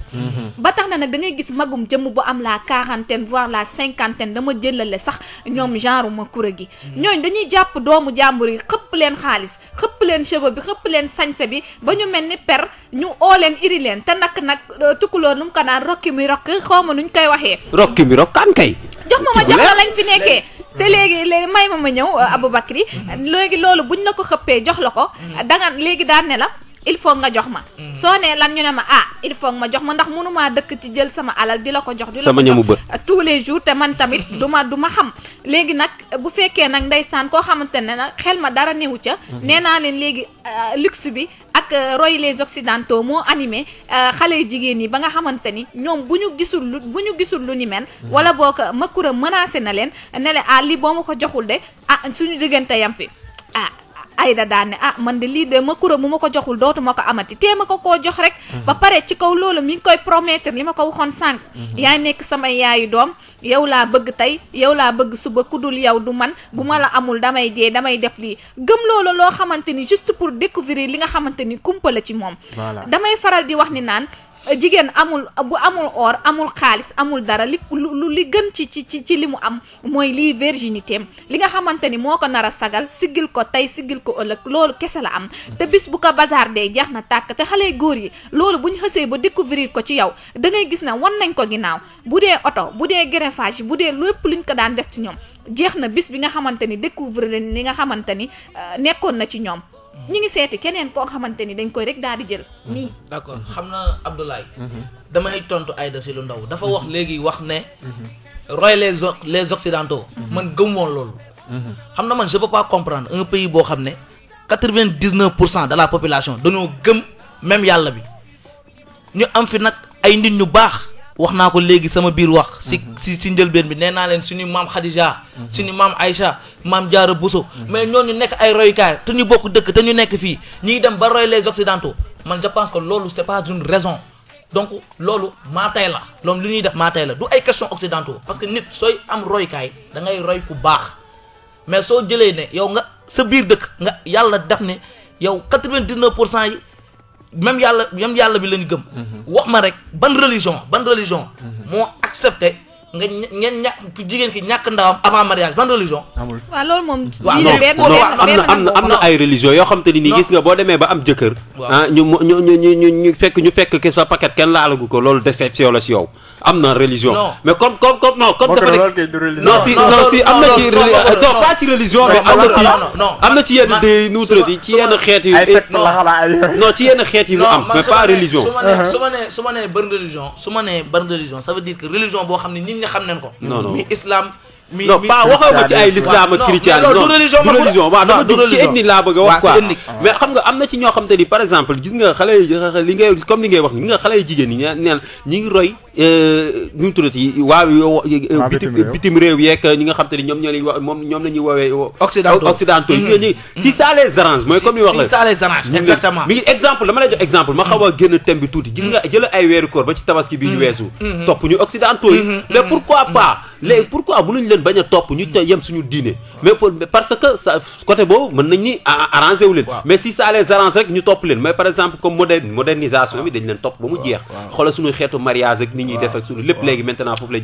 ba tax na nag da ngay gis magum jëmm bu am la quarantaine voire la cinquantaine dama jëlale sax ñoom genre ma kura gi ñooñ dañuy jàpp doomu jàmbur yi xëpp leen xaalis xëpp leen cheveux bi xëpp leen sañse bi ba ñu mel ni per ñu oo leen iri leen te nag tukkuloo nu mu ko naan rokki mi rokk xaw ma nuñ koy waxee rokki mi rokkaan kay jox ma jox la lañ fi nekkee te léegi may ma ñëw Aboubacry léegi loolu buñ la ko xëppee jox la ko danga léegi daan ne la il faut nga jox ma soo nee lan ñu ne ma il faut nga jox ma ndax mënumaa dëkk ci jël sama alal di la ko jox sama ñamu bët tous les jours te man tamit du ma xam léegi nag bu fekkee nag ndeysaan koo xamante ne nag xel ma dara newu ca nee naa leen léegi luxe bi ak roy les occidentaux moo animé xale yu jigéen yi ba nga xamante ni ñoom bu ñu gisul lu ni mel wala boo ko Makura menacé na leen ne le lii boo ma ko joxul de suñu diggante yam fi Aïda daan ne man de lii de Makura mu ma ko joxul dootuma ko amati tee ma ko koo jox rek ba pare ci kaw loolu mi ngi koy promettre li ma ko waxoon sànq yaay nekk sama yaayu doom yow laa bëgg tey yow laa bëgg suba ku dul yow du man bu ma la amul damay dee damay def lii gëm loolu loo xamante ni juste pour découvrir li nga xamante ni kumpa la ci moom damay faral di wax ni naan jigéen bu amul or amul xaalis amul dara li gën ci li mu am mooy lii virginité am li nga xamante ni moo ko nar a sagal siggil ko tey siggil ko ëllëg loolu kese la am te bis bu ko bazar dee jeex na tàkk te xale góor yi loolu bu ñu xësee ba découvrir ko ci yow da ngay gis ne wan nañ ko ginnaaw bu dee oto bu dee greffage bu dee lépp luñ ko daan def ci ñoom jeex na bis bi nga xamante ni découvrir leen li nga xamante ni nekkoon na ci ñoom ñi ngi seeti keneen koo xamante ni dañ koy rek daal di jël nii. d'accord xam na Abdoulaye. damay tontu Aïda si lu ndaw dafa wax léegi wax ne. roy les occidentaux. man gëm woon loolu. xam na man je peux pas comprendre un pays boo xam ne 99% de la population dañoo gëm même yàlla bi ñu am fi nag ay nit ñu baax. wax naa ko léegi sama biir wax si njëlbeen bi nee naa leen suñu maam Khadija suñu maam Aïcha maam Diarra Bousso mais ñooñu nekk ay royukaay te ñu bokk dëkk te ñu nekk fii ñuy dem ba roy les occidentaux man je pense que loolu c'est pas une raison donc loolu maa tey la loolu li ñuy def maa tey la du ay question occidentaux parce que nit sooy am royukaay da ngay roy ku baax mais soo jëlee ne yow nga sa biir dëkk nga yàlla def ne yow 99% yi même yàlla bi lañu gëm. wax ma rek ban religion moo accepté nga ñàkk jigéen ki ñàkk ndawam avant mariage ban religion. amul waaw loolu moom. am na ay religion yoo xam te ni nii gis nga boo demee ba am jëkkër. ñu fekk ke sa paquet kenn laalagu ko loolu déception la si yow. am na religion. mais comme dafa nekk non si am na ci non pas ci religion mais am na ci yenn de nuutrati ci yenn xeet yi. non ci yenn xeet yi mu am mais pas religion. su ma nee ban religion ça veut dire que religion boo xam ne nit ñi xam nañ ko. non mais islam. non pas waxoo ma ci ay l'islam ak chrétien non du religion waaw dama dugg ci ethnie laa bëgg a wax quoi mais xam nga am na ci ñoo xam te ni par exemple gis nga xale li ngay comme li ngay wax ni nga xale yu jigéen ñi neen ñi ngi roy ñu tuddati bitim réew yeeg ñi nga xam te ni ñoom la ñuy woowee occidentaux yi si ça les arrange mooy comme ni wax la si ça les arrange exactement mi ngi exemple dama lay jox exemple ma xaw a génn thème bi tuuti gis nga jël ay weeru koor ba ci tabaski bi ñu weesu topp ñu occidentaux yi mais pourquoi pas léegi pourquoi mënuñ leen bañ a topp ñu te yem suñu diine mais parce que ça côté boobu mën nañ ni arrangé wu leen mais si ça les arrange rek ñu topp leen mais par exemple comme modernisation bi dañ leen topp ba mu jeex xoolal suñu xeetu mariage ak nit ñuy def ak suñu lépp léegi maintenant foofu lañ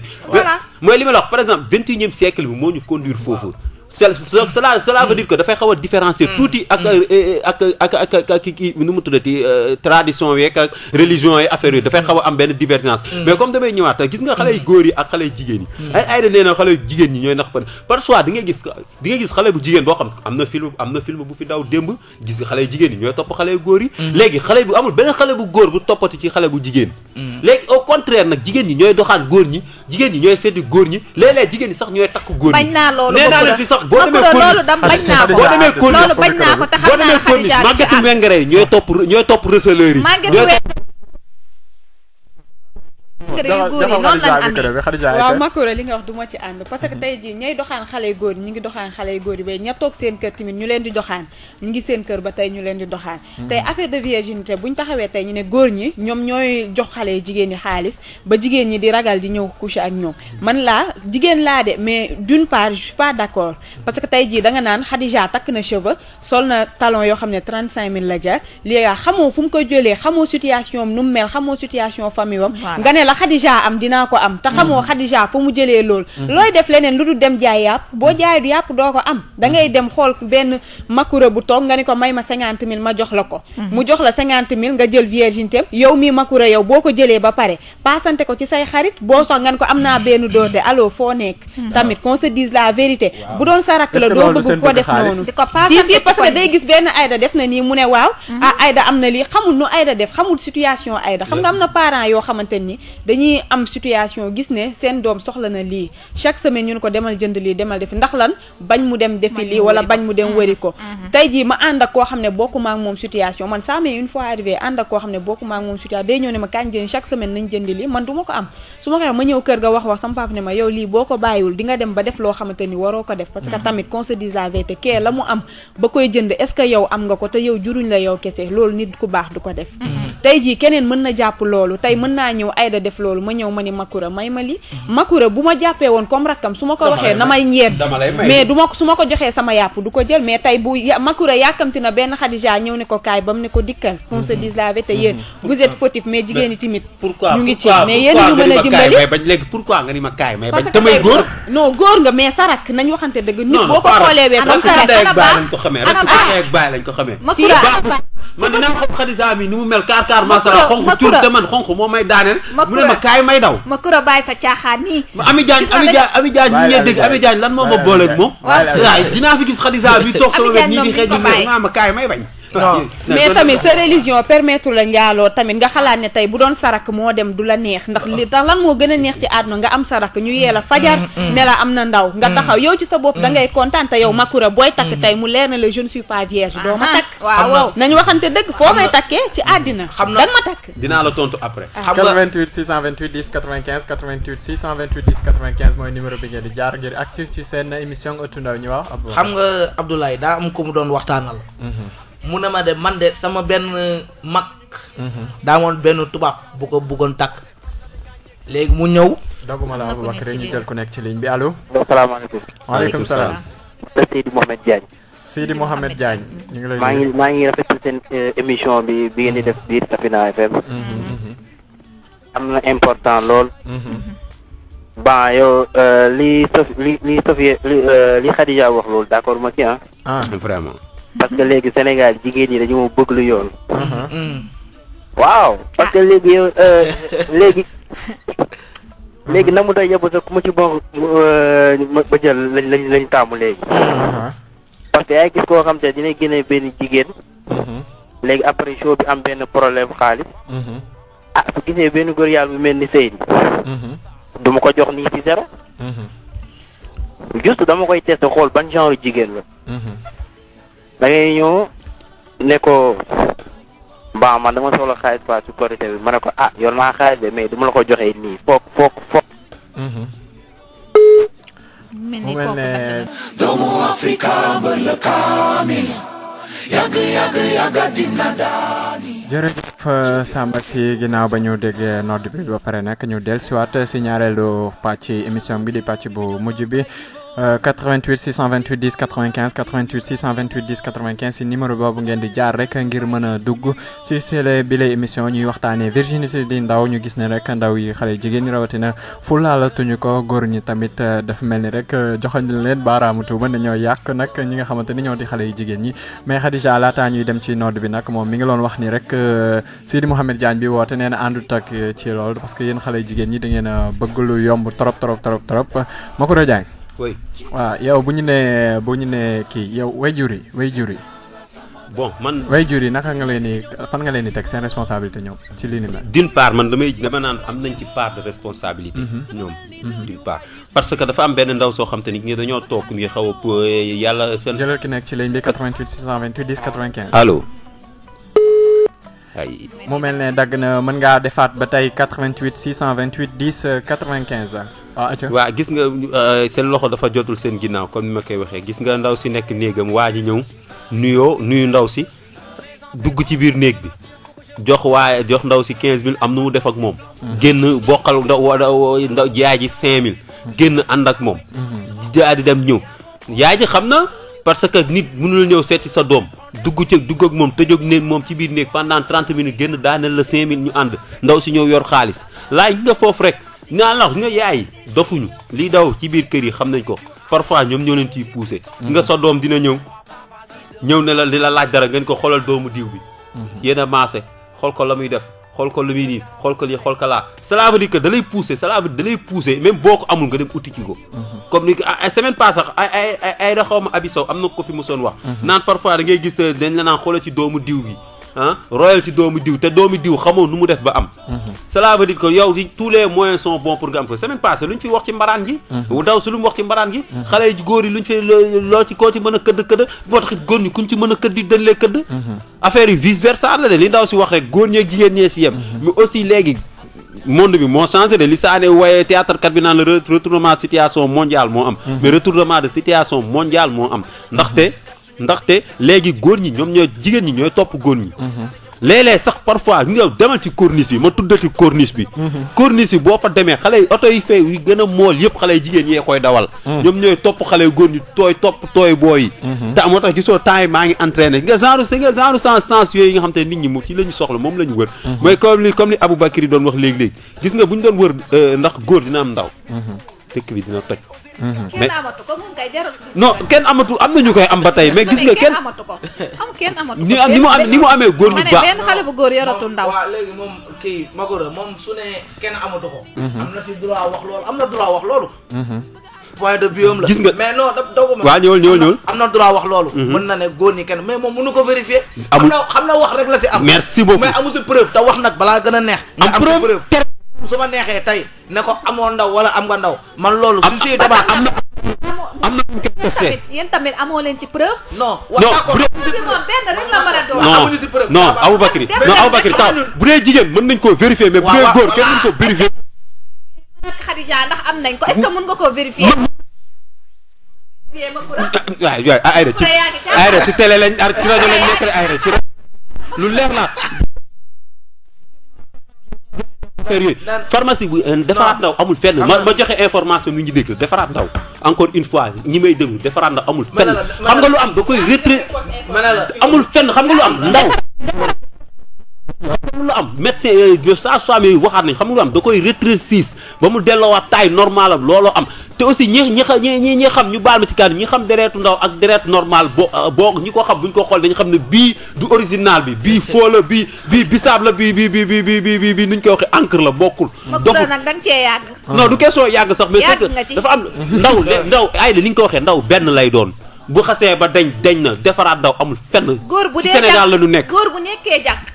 mooy li ma la wax par exemple 21e siècle bi moo ñu conduire foofu cela veut dire que dafay xaw a différencier tuuti ak kii nu mu tuddati tradition yeeg ak religion yi affaire yi dafay xaw a am benn divergence mais comme damay ñëwaat gis nga xale yu góor yi ak xale yu jigéen yi ay da nee na xale yu jigéen ñi ñooy nax par soit di nga gis xale bu jigéen boo xam am na film bu fi daw démb gis nga xale yu jigéen yi ñooy topp xale yu góor yi léegi xale bu amul beneen xale bu góor bu toppati ci xale bu jigéen léegi au contraire nag jigéen ñi ñooy doxaan góor ñi jigéen ñi ñooy seeti góor ñi léeg-léeg jigéen ñi sax ñooy takk góor ñi nee naa leen fi sax boo demee corniche Maguette Mengere ñooy topp receleurs yi waaw Makura li nga wax du ma ci ànd parce que tey jii ñay doxaan xale yu góor yi ñu ngi doxaan xale yu góor yi ba ña toog seen kër tamit ñu leen di doxaan ñu ngi seen kër ba tey ñu leen di doxaan tey affaire de virginité buñ taxawee tey ñu ne góor ñi ñoom ñooy jox xale yi jigéen ñi xaalis ba jigéen ñi di ragal di ñëw coucher ak ñoom man laa jigéen laa de mais d'une part je suis pas d'accord parce que tey jii da nga naan Khadija takk na cheveux sol na talon yoo xam ne 35000 la jar léegi xamoo fu mu ko jëlee xamoo situation am nu mu mel xamoo situation famille am nga ne la Khadija am dinaa ko am te xamoo Khadija fa mu jëlee loolu looy def leneen lu dul dem jaay yàpp boo jaay du yàpp doo ko am da ngay dem xool benn Makura bu toog nga ni ko may ma 50000 ma jox la ko mu jox la 50000 nga jël virginité yow mii Makura yow boo ko jëlee ba pare paasante ko ci say xarit boo sox nga ni ko am naa benn doote allo foo nekk tamit qu'on se dise la vérité bu doon sa rakk la doo bëgg ko def noonu si parce que day gis benn Aïda def na nii mu ne waaw Aïda am na lii xamul nu Aïda def xamul situation Aïda xam nga am na parents yoo xamante ni dañuy am situation gis ne seen doom soxla na lii chaque semaine ñu ne ko demal jënd lii demal defi ndax lan bañ mu dem defi lii wala bañ mu dem wëri ko tey jii ma ànd ak koo xam ne bokkuma ak moom situation man ça m'est une fois arrivé ànd ak koo xam ne bokkuma ak moom situation day ñëw ne ma kañ jënd chaque semaine nañ jëndi lii man du ma ko am su ma ko ma ñëw kër ga wax sama papa ne ma yow lii boo ko bàyyiwul di nga dem ba def loo xamante ni waroo ko def parce que tamit qu'on se dise la vérité kee la mu am ba koy jënd est-ce que yow am nga ko te yow juruñ la yow kese loolu nit ku baax du ko def tey jii keneen mën na jàpp loolu tey mën naa ñëw Aïda def loolu ma ñëw ma ni Makura may ma li Makura bu ma jàppee woon comme rakkam su ma ko waxee na may ñeent mais du ma su ma ko joxee sama yàpp du ko jël mais tey bu Makura yàkkamti na benn Khadija ñëw ne ko kaay ba mu ne ko dikkal qu'on se dise la vérité yéen vous êtes fautif mais jigéen ñi tamit ñu ngi ci mais yéen ñu mën a dimbali bañ léegi pourquoi nga ni ma kaay may bañ tamay góor non góor nga mais sa rakk nañ waxante dëgg nit boo ko xoolee wee comme sa rakk lañ ko xamee rek ak baay lañ ko xamee man dinaa xam Khadija mi ni mu mel kaar masala xonq tur te man xonq moo may daaneel mu ne ma kaay may daw Makura bàyyi sa caaxaan nii Ami Diagne ñi ngeen dégg Ami Diagne lan moo ma booleeg moom waaw dinaa fi gis Khadija bi toog sama wet nii di xeej bi ma kaay may bañ non mais tamit sa religion permettre la njaaloo tamit nga xalaat ne tey bu doon sarak moo dem du la neex ndax li tax lan moo gën a neex ci àdduna nga am sarak ñu yee la fajar ne la am na ndaw nga taxaw yow ci sa bopp da ngay kontaan te yow Makura booy takk tey mu leer na la je ne suis pas vierge doo ma takk waaw nañ waxante dëgg foo may takkee ci àddina dan ma takk dinaa la tontu après 88 628 10 95 88 628 10 95 mooy numéro bi ngeen di jaar ngir ak ci seen émission Ëttu Ndaw ñu wax xam nga Abdoulaye daa am ko mu doon waxtaanal mu ne ma de man de sama benn mag daa moon benn tubaab bu ko bëggoon takk léegi mu ñëw doguma la Aboubacar ñu jël ku nekk ci ligne bi allo asalaamaaleykum waaleykum salaam Seydi Mohamed Diagne Seydi Mohamed Diagne ñu ngi lay maa ngi rafetlu seen émission bi ngeen di def biir Safina FM am na important lool bon yow li Khadija wax loolu d'accord ma ci vraiment parce que léegi Sénégal jigéen ñi dañu bëgg lu yoon. waaw parce que léegi yow léegi na mu doy yóbbu sax ku ma ci bon ba jël lañ taamu léegi. parce que yaay gis koo xam te dina génne benn jigéen. léegi après show bi am benn problème xaalis. su gisee benn góor yàlla bu mel ni Seydi. du ma ko jox nii ci zéro. juste dama koy testé xool ban genre jigéen la. da ngay ñëw ne ko man dama soxla xaalis quoi ci korité bi ma ne ko yor naa xaalis de mais du ma la ko joxee nii foog. mu mel ne doomu Afrika mbër la kaamil yàgg dina daani. jërëjëf Samba si ginnaaw ba ñu déggee nodd bi ba pare nag ñu dellusiwaat si ñaareelu pàcc émission bi di pàcc bu mujj bi 88 628 10 95 88 628 10 95 si numéro boobu ngeen di jaar rek ngir mën a dugg ci sele bi lay émission ñuy waxtaanee virginité di ndaw ñu gis ne rek ndaw yi xale jigéen ñi rawatina fulaalatuñu ko góor ñi tamit dafa mel ni rek joxoñ leen baaraamu tuuma dañoo yàq nag ñi nga xamante ni ñoo di xale yu jigéen ñi mais Khadija laataa ñuy dem ci nodd bi nag moom mi ngi loon wax ni rek Sidi Mouhamed Diagne bi woote nee na àndut ak ci loolu parce que yéen xale jigéen ñi da ngeen a bëgg lu yomb trop Makoura Diagne. oui. waaw yow bu ñu nee kii yow wayjur yi. bon man wayjur yi naka nga leen di fan nga leen di teg seen responsabilité ñoom ci li ni mel. d'une part man dama naan am nañ ci part de responsabilité. ñoom d'une part. parce que dafa am benn ndaw soo xam te ni dañoo toog ni xaw a yàlla seen. jëlal ki nekk ci ligne bi 88 628 10 95. allo. ay. mu mel ne dagg na mën ngaa defaat ba tey 88 628 10 95. waaw gis nga seen loxo dafa jotul seen ginnaaw comme ni ma koy waxee gis nga ndaw si nekk néegam waa ji ñëw nuyu ndaw si dugg ci biir néeg bi jox ndaw si 15000 am nu mu def ak moom. génn bokkal ndaw yaay ji 5000. génn ànd ak moom. daa di dem ñëw yaay ji xam na parce que nit mënul ñëw seeti sa doom dugg ak moom tëjoog néeg moom ci biir néeg pendant 30 minutes génn daaneel la 5000 ñu ànd ndaw si ñëw yor xaalis laaj nga foofu rek. nga yaay dofuñu lii daw ci biir kër yi xam nañ ko parfois ñoom ñoo leen ciy poussé. nga sa doom dina ñëw ne la di la laaj dara ngeen ko xoolal doomu diw bi. yéen a maase xool ko la muy def xool ko lu muy nii xool ko lii xool ko laa. cela veut dire que da lay poussé même boo ko amul nga dem uti ci ko. comme ni ay semaine passée ay da xaw ma abisaw am na ko fi mosoon wax. naan parfois da ngay gis dañ la naan xoolal ci doomu diw bi. royal ci doomu diw te doomu diw xamoo nu mu def ba am. cela veut dire que yow tous les moyens sont bons pour nga am ko semaine passée lu ñu fi wax ci mbaraan gi. daw si lu mu wax ci mbaraan gi. xale yu góor yi lu ñu fi loo ci koo ci mën a këdd boo taxit góor ñi kuñ ci mën a këdd dañ lee këdd. affaire yi vice versa la de li ndaw si wax rek góor ñeeg jigéen ñee si yem. mais aussi léegi monde bi moo changé de li saane waaye théâtre kat bi naan la retournement de situation mondiale moo am. mais retournement de situation mondiale moo am ndaxte léegi góor ñi jigéen ñi ñooy topp góor ñi. léeg-léeg sax parfois ñu demal ci corniche bi ma tuddati corniche bi. corniche bi boo fa demee xale yi oto yi fay yu gën a mool yëpp xale yi jigéen yee koy dawal. ñoom ñooy topp xale yu góor ñi tooy booy yi. te moo tax gisoo temps yi maa ngi entraîné nga genre sens yooyu nga xam te nit ñi mu ci la ñu soxla moom la ñu wër. mooy comme li Aboubacry doon wax léegi gis nga bu ñu doon wër ndax góor dina am ndaw. dëkk bi dina toj. kenn amatu ko moom kay jaral. non kenn amatu am na ñu koy am ba tey mais gis nga kenn amatu ko kenn amatu ko. ni mu amee góor ñu baax benn xale bu góor yoratul ndaw. waaw léegi moom kii Magoura moom su ne kenn amatu ko. am na si droit wax loolu am na droit wax loolu. point de vue am la. gis nga mais non doguma. waaw ñëwal am na droit wax loolu. mën na ne góor ñi kenn mais moom mënu ko vérifier. amul xam na wax rek la si am. merci beaucoup mais amu si preuve te wax nag balaa gën a neex. am preuve su ma neexee tey ne ko amoo ndaw wala am nga ndaw man loolu su suy débat am na ñu koy testé yéen tamit amoo leen ci preuve. non d'accord moom benn rek la mën a doon. amuñu si preuve non Aboubacry taw bu dee jigéen mën nañ koo vérifier mais bu dee góor kenn mën ko vérifier. Khadija ndax am nañ ko est-ce que mën nga koo vérifier. waaw ayda ci télé lañ ci rajo lañ nekk rek ayda ci lu leer la. pharmacie bu defaraat ndaw amul fenn ma joxe information nu ñu dégg defaraat ndaw encore une fois ñi may déglu defaraat ndaw amul fenn xam nga lu am da koy retrait amul fenn xam nga lu am ndaw lu am médecin sage-femme yi waxaat nañ xam nga lu am da koy rétrécir ba mu delloowaat taille normale am looloo am te aussi ñi xam ñu baal ma ci kàddu ñi xam deretu ndaw ak deret normal boo ñi ko xam buñ ko xool dañu xam ne bii du original bii faux la bii bisaab la bii nuñ koy waxee encre la bokkul. donc nag da nga cee yàgg. non du question yàgg sax mais c'est que dafa am ndaw ay la ni ñu ko waxee ndaw benn lay doon bu xasee ba dañ na defaraat ndaw amul fenn. góor bu dee ci Sénégal la ñu nekk góor bu nekkee jànk.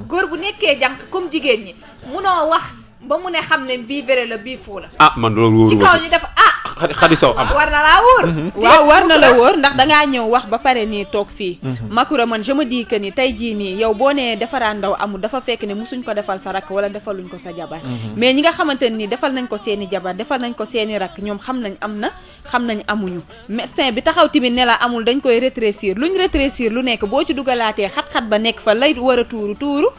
góor bu nekkee jànk comme jigéen ñi munoo wax ba mu ne xam ne bii vrai la bii faux la. man loolu wóoru ci kaw ñu def Khady Sow am war na laa wóor. waaw war na la wóor ndax dangaa ñëw wax ba pare nii toog fii. Makoura man je me dis que ni tey jii nii yow boo nee defaraat ndaw amul dafa fekk ne musuñ ko defal sa rakk wala defaluñ ko sa jabar. mais ñi nga xamante ni defal nañ ko seeni jabar defal nañ ko seeni rakk ñoom xam nañ am na xam nañ amuñu médecin bi taxaw tamit ne la amul dañ koy rétrécir luñ rétrécir lu nekk boo ci dugalaatee xat-xat ba nekk fa lay war a tuuru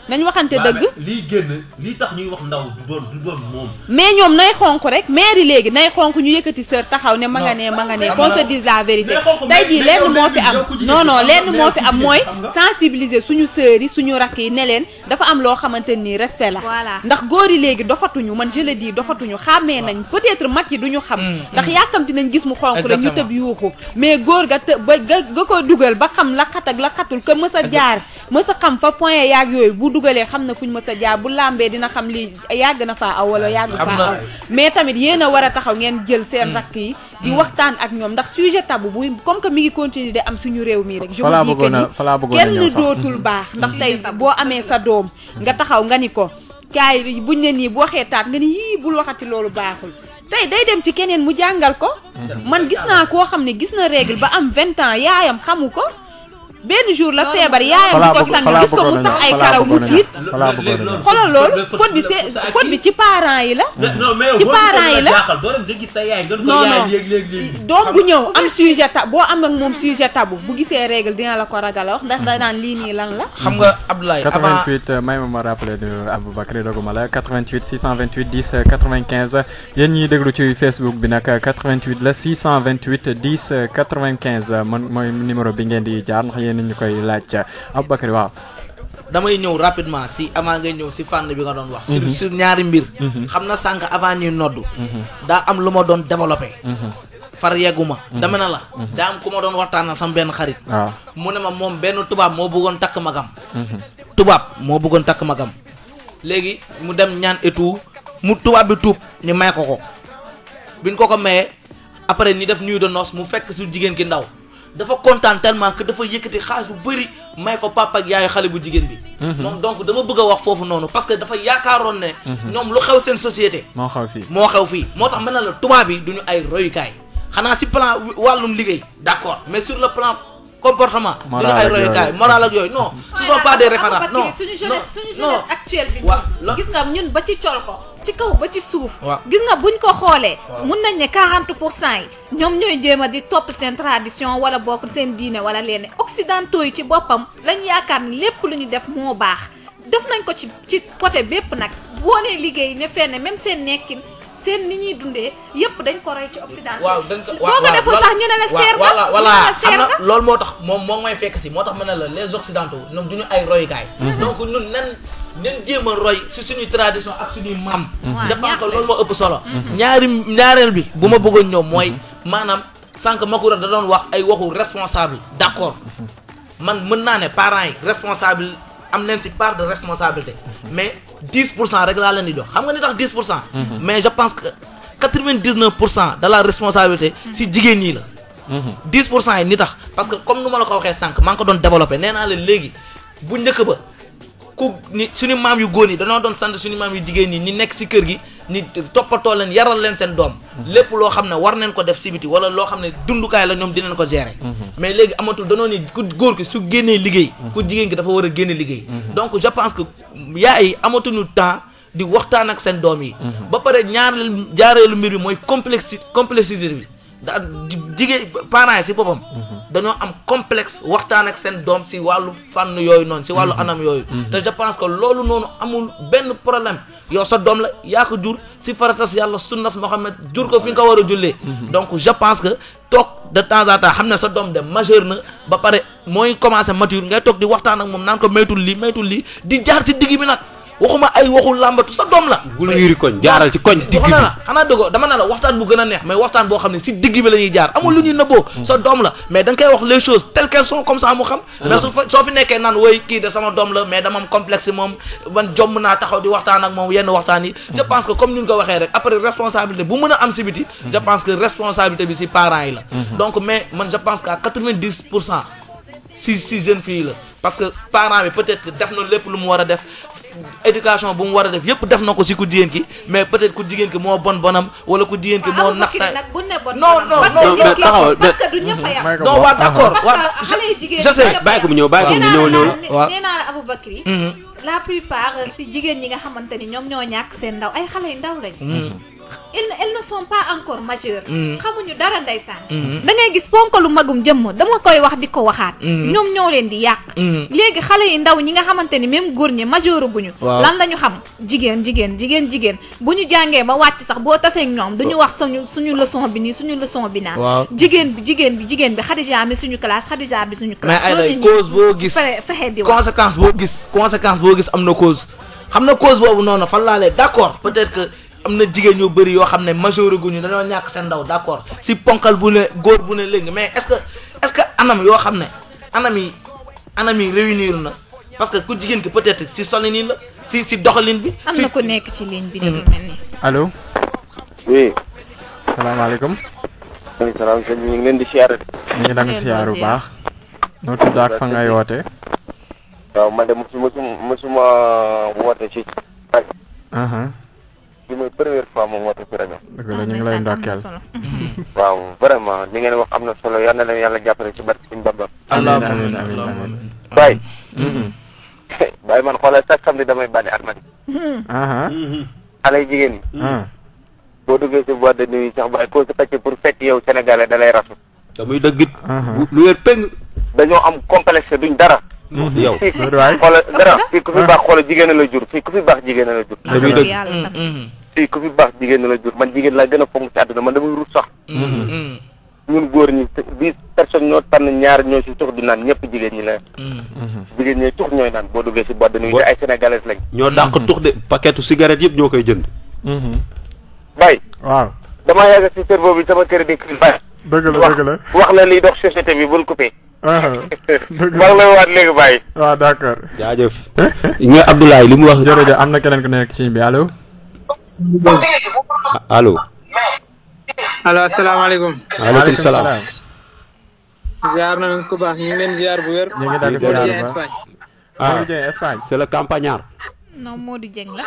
nañ waxante dëgg. lii génn lii tax ñuy wax ndaw du doon moom. mais ñoom nay xonk rek maire yi léegi nay xonk ñu yëkkati sër taxaw ne ma nga ne qu'on se dise la vérité tey jii lenn moo fi am non lenn moo fi am mooy sensibiliser suñu sœurs yi suñu rakk yi ne leen dafa am loo xamante ni respect la ndax góor yi léegi dofatuñu man je le dis dofatuñu xàmmee nañ peut-être mag yi duñu xam ndax yàkkamti nañ gis mu xonk rek ñu tëb yuuxu mais góor ga ga ko dugal ba xam la xat ak la xatul que mës a jaar mës a xam fa point yaag yooyu bu dugalee xam na fuñ mës a jaar bu lambee dina xam lii yàgg na faa aw wala yàgg faa aw mais tamit yéen a war a taxaw ngeen jël seen rakk yi di waxtaan ak ñoom ndax sujet tabou bu comme que mi ngi continuer de am suñu réew mi rek je me dis que ni kenn dootul baax ndax tey boo amee sa doom nga taxaw nga ni ko kaay buñ ne nii bu waxee taat nga ni yii bul waxati loolu baaxul tey day dem ci keneen mu jàngal ko man gis naa koo xam ne gis na règle ba am 20 ans yaayam xamu ko benn jour la feebar yaayam di ko sang gis ko mu sax ay karaw mu tiit xoolal loolu faute bi ci parents yi la ci parents yi la non doom bu ñëw am sujet tabou boo am ak moom sujet tabou bu gisee règle dina la ko ragal a wax ndax da naan lii nii lan la xam nga Abdoulaye 88 may ma rappelé de Aboubacry doguma la 88 628 10 95 yéen ñiy déglu ci Facebook bi nag 88 la 628 10 95 man mooy numéro bi ngeen di jaar ndax ñu koy laaj Aboubacry waaw damay ñëw rapidement si avant ngay ñëw si fànn bi nga doon wax sur ñaari mbir xam na sànq avant ñuy noddu daa am lu ma doon développé far yegguma dama na la daa am ku ma doon waxtaanal sama benn xarit mu ne ma moom benn tubaab moo bëggoon takk magam léegi mu dem ñaan et tout mu tubaab bi tuub ñu may ko biñ ko mayee après ni def nuit de noces mu fekk si jigéen ki ndaw dafa kontaan tellement que dafa yëkkati xaalis bu bëri may ko papa ak yaayu xale bu jigéen bi moom donc dama bëgg a wax foofu noonu parce que dafa yaakaaroon ne ñoom lu xew seen société moo xew fii moo tax mën na la tubaab yi duñu ay royukaay xanaa si plan wàllum liggéey d'accord mais sur le plan comportement duñu ay royukaay moral ak yooyu non ce sont pas des références non suñu jeunesse actuelle bi gis nga ñun ba ci col ko ci kaw ba ci suuf gis nga buñ ko xoolee mun nañ ne 40% yi ñoom ñooy jéem a di topp seen tradition wala bokk seen diine wala leen occidentaux yi ci boppam lañ yaakaar ni lépp lu ñu def moo baax def nañ ko ci côté bépp nag boo nee liggéey ne fenn même seen nekkin seen ni ñuy dundee yëpp dañ ko roy ci occident boo ko deful sax ñu ne la seer nga voilà xam na loolu moo tax moom may fekk si moo tax ma ne la les occidentaux ñoom duñu ay royukaay donc ñun nen jéem a roy si suñuy tradition ak suñuy maam je pense que loolu moo ëpp solo ñaareel bi bu ma bëggoon ñëw mooy maanaam sànq Makoura da doon wax ay waxu responsable d'accord man mën naa ne parents yi responsable am nañ ci part de responsabilité mais 10% rek laa leen di jox xam nga ni tax 10% mais je pense que 99% de la responsabilité si jigéen ñi la 10% yi ni tax parce que comme nu ma la ko waxee sànq maa ngi ko doon développé nee naa leen léegi bu njëkk ba ku ni suñu maam yu góor yi dañoo doon sant suñu maam yu jigéen ñi ñi nekk si kër gi ni toppatoo leen yaral leen seen doom lépp loo xam ne war neen ko def si biti wala loo xam ne dundukaay la ñoom dinañ ko gérer mais léegi amatul danoo ni ku góor ki su génnee liggéey ku jigéen ki dafa war a génne liggéey donc je pense que yaay yi amatuñu temps di waxtaan ak seen doom yi ba pare jaareelu mbir bi mooy complexité bi daa jigéen parents yi si boppam dañoo am complexe waxtaan ak seen doom si wàllu fànn yooyu noonu si wàllu anam yooyu te je pense que loolu noonu amul benn problème yow sa doom la yaa ko jur si faratas yàlla sunnas Muhammad jur ko fi nga ko war a jullee donc je pense que toog de temps en temps xam ne sa doom de majeur na ba pare mooy commencé mature ngay toog di waxtaan ak moom naan ko maytul lii di jaar ci digg bi nag waxuma ay waxul làmbatu sa doom la. bul yiri koñ jaaral ci koñ digg bi xanaa dëggoo dama ne la waxtaan bu gën a neex mais waxtaan boo xam ne si digg bi la ñuy jaar amul lu ñuy nëbboo sa doom la mais da nga koy wax les choses telles qu'elles sont comme ça mu xam mais soo fi nekkee naan woy kii de sama doom la mais dama am complexe moom man jomm naa taxaw di waxtaan ak moom yenn waxtaan yi je pense que comme ni ñu ko waxee rek après responsabilité bu mën a am si biti je pense que responsabilité bi si parents yi la donc mais man je pense qu'à 90% si jeune fille la parce que parents bi peut-être def na lépp lu mu war a def éducation bu mu war a def yëpp def na ko si ku jigéen ki mais peut-être ku jigéen ki moo bonam wala ku jigéen ki moo nax sa non parce que du ñëpp a yam non waa d'accord waa je sais bàyyi ko mu ñëw waaw nee naa la Aboubacry la plupart si jigéen ñi nga xamante ni ñoom ñoo ñàkk seen ndaw ay xale yu ndaw lañ elles ne ne sont pas encore majeurs. xamuñu dara ndeysaan. da ngay gis ponkalu magum jëmm dama koy wax di ko waxaat. ñoom ñoo leen di yàq. léegi xale yi ndaw ñi nga xamante ni même góor ñi majeur guñu. lan la ñu xam jigéen bu ñu jàngee ba wàcc sax boo tasee ñoom duñu wax suñu leçon bi nii suñu leçon bi naa. waaw jigéen bi Khadija mi suñu classe Khadija bi suñu classe. mais ay cause boo gis fexe di wax conséquence boo gis am na cause. xam na cause boobu noonu fan laa lay d'accord peut-être que am na jigéen ñu bëri yoo xam ne majeur guñu dañoo ñàkk seen ndaw d'accord si ponkal bu ne góor bu ne léegi mais est-ce que anam yoo xam ne anam yi réunir na parce que ku jigéen ki peut-être si solin la si doxalin bi. am na ku nekk ci ligne bi dafa mel ni. allo. oui. salaamaaleykum. maaleykum salaam sëñ bi ñu ngi leen di siyaare. ñu ngi danga siyaar bu baax. noo tudd ak fa ngay wootee. waaw man de musuma woote ci rajo. bi mooy première fois moom woote ci rajo. dëgg la ñu ngi lay ndokkeel. waaw vraiment li ngeen wax am na solo yal na leen yàlla jàppale ci barke Sëñ Bamba. amiin. Baye. Baye man xoolal chaque samedi damay bànni almadi. xale yu jigéen ñi. boo duggee si boîte de nuit sax Baye koo si xëcc pour fecc yow sénégalais da lay rasu. te muy dëggit. lu wér peng. dañoo am complexe duñ dara. yow xoolal dara fii ku fi baax xoolal jigéen la jur fii ku fi baax jigéen la jur. te muy dëgg. fii ku fi baax jigéen la jur man jigéen laa gën a fonk ci àdduna man damay rus sax. ñun góor ñi 10 personnes ñoo tànn ñaar ñoo si tux di naan ñëpp jigéen ñi la. jigéen ñi tux ñooy naan boo duggee si boîte de nuit te ay sénégalais lañ. ñoo dàq tux de paquetu cigarette yëpp ñoo koy jënd. Baye. waaw. damaa yàgg si cerveau bi sama kër di kii Baye. dëgg la wax la liy dox société bi bul coupé. dëgg maa ngi lay waat léegi Baye. waaw d'accord. jaajëf. nga Abdoulaye li mu wax. jërëjëf am na keneen ku nekk ci bi allo. allo. allo asalaamaaleykum. waaleykum salaam. ziar nañu ko baax ñu ngi leen ziar bu wér. ñu ngi dagg ziar bu baax Espagne. Modou Dieng Espagne. c'est le campagnard. non Modou Dieng la.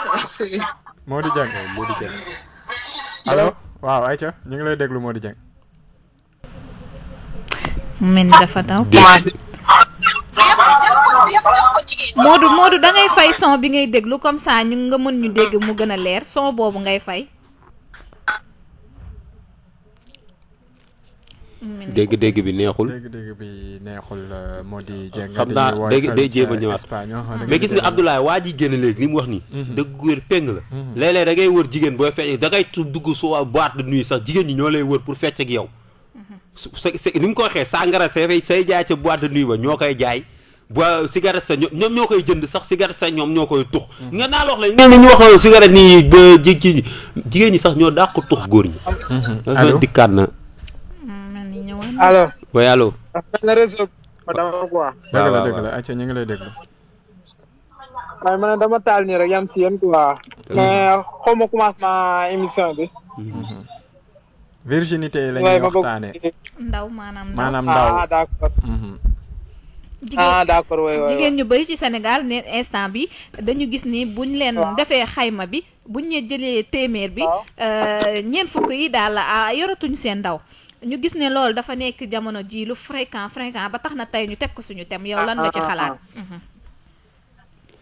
Modou Dieng. allo waaw Aïcha ñu ngi lay déglu Modou Dieng. mu mel ni dafa daw. Modou da ngay fay son bi ngay déglu comme ça ñu nga mën ñu dégg mu gën a leer son boobu ngay fay. dégg-dégg bi neexul. dégg-dégg bi neexul Modou Dieng. xam naa day jéem a ñëwaat mais gis nga Abdoulaye waa ji génn léegi li mu wax nii. dëgg wér peng la. léeg-léeg da ngay wër jigéen booy fecc da ngay dugg su boîte de nuit sax jigéen ñi ñoo lay wër pour fecc ak yow. ni mu ko waxee sangara say jaay ca boîte de nuit ba ñoo koy jaay ba cigarette sa ñoom ñoo koy jënd sax cigarette sa ñoom ñoo koy tux. nga naa la wax la ñenn ñu wax cigarette nii ba jigéen ñi sax ñoo dàq tux góor ñi. allo dikkaat na. allo. oui allo. na réseau dama quoi. dëgg la acca ñu ngi lay déglu. waaye man dama taal nii rek yam si yéen quoi. mais xaw ma commencement émission bi. virginité yi la ñuy waxtaane. ndaw maanaam ndaw. ah d'accord. d'accord jigéen ñu bari ci Sénégal ne instant bi dañu gis ni buñ leen defee xayma bi buñ leen jëlee téeméer bi. ñeent fukk yi daal yoratuñ seen ndaw. ñu gis ne loolu dafa nekk jamono ji lu fréquent ba tax na tey ñu teg ko suñu thème yow lan nga ci xalaat.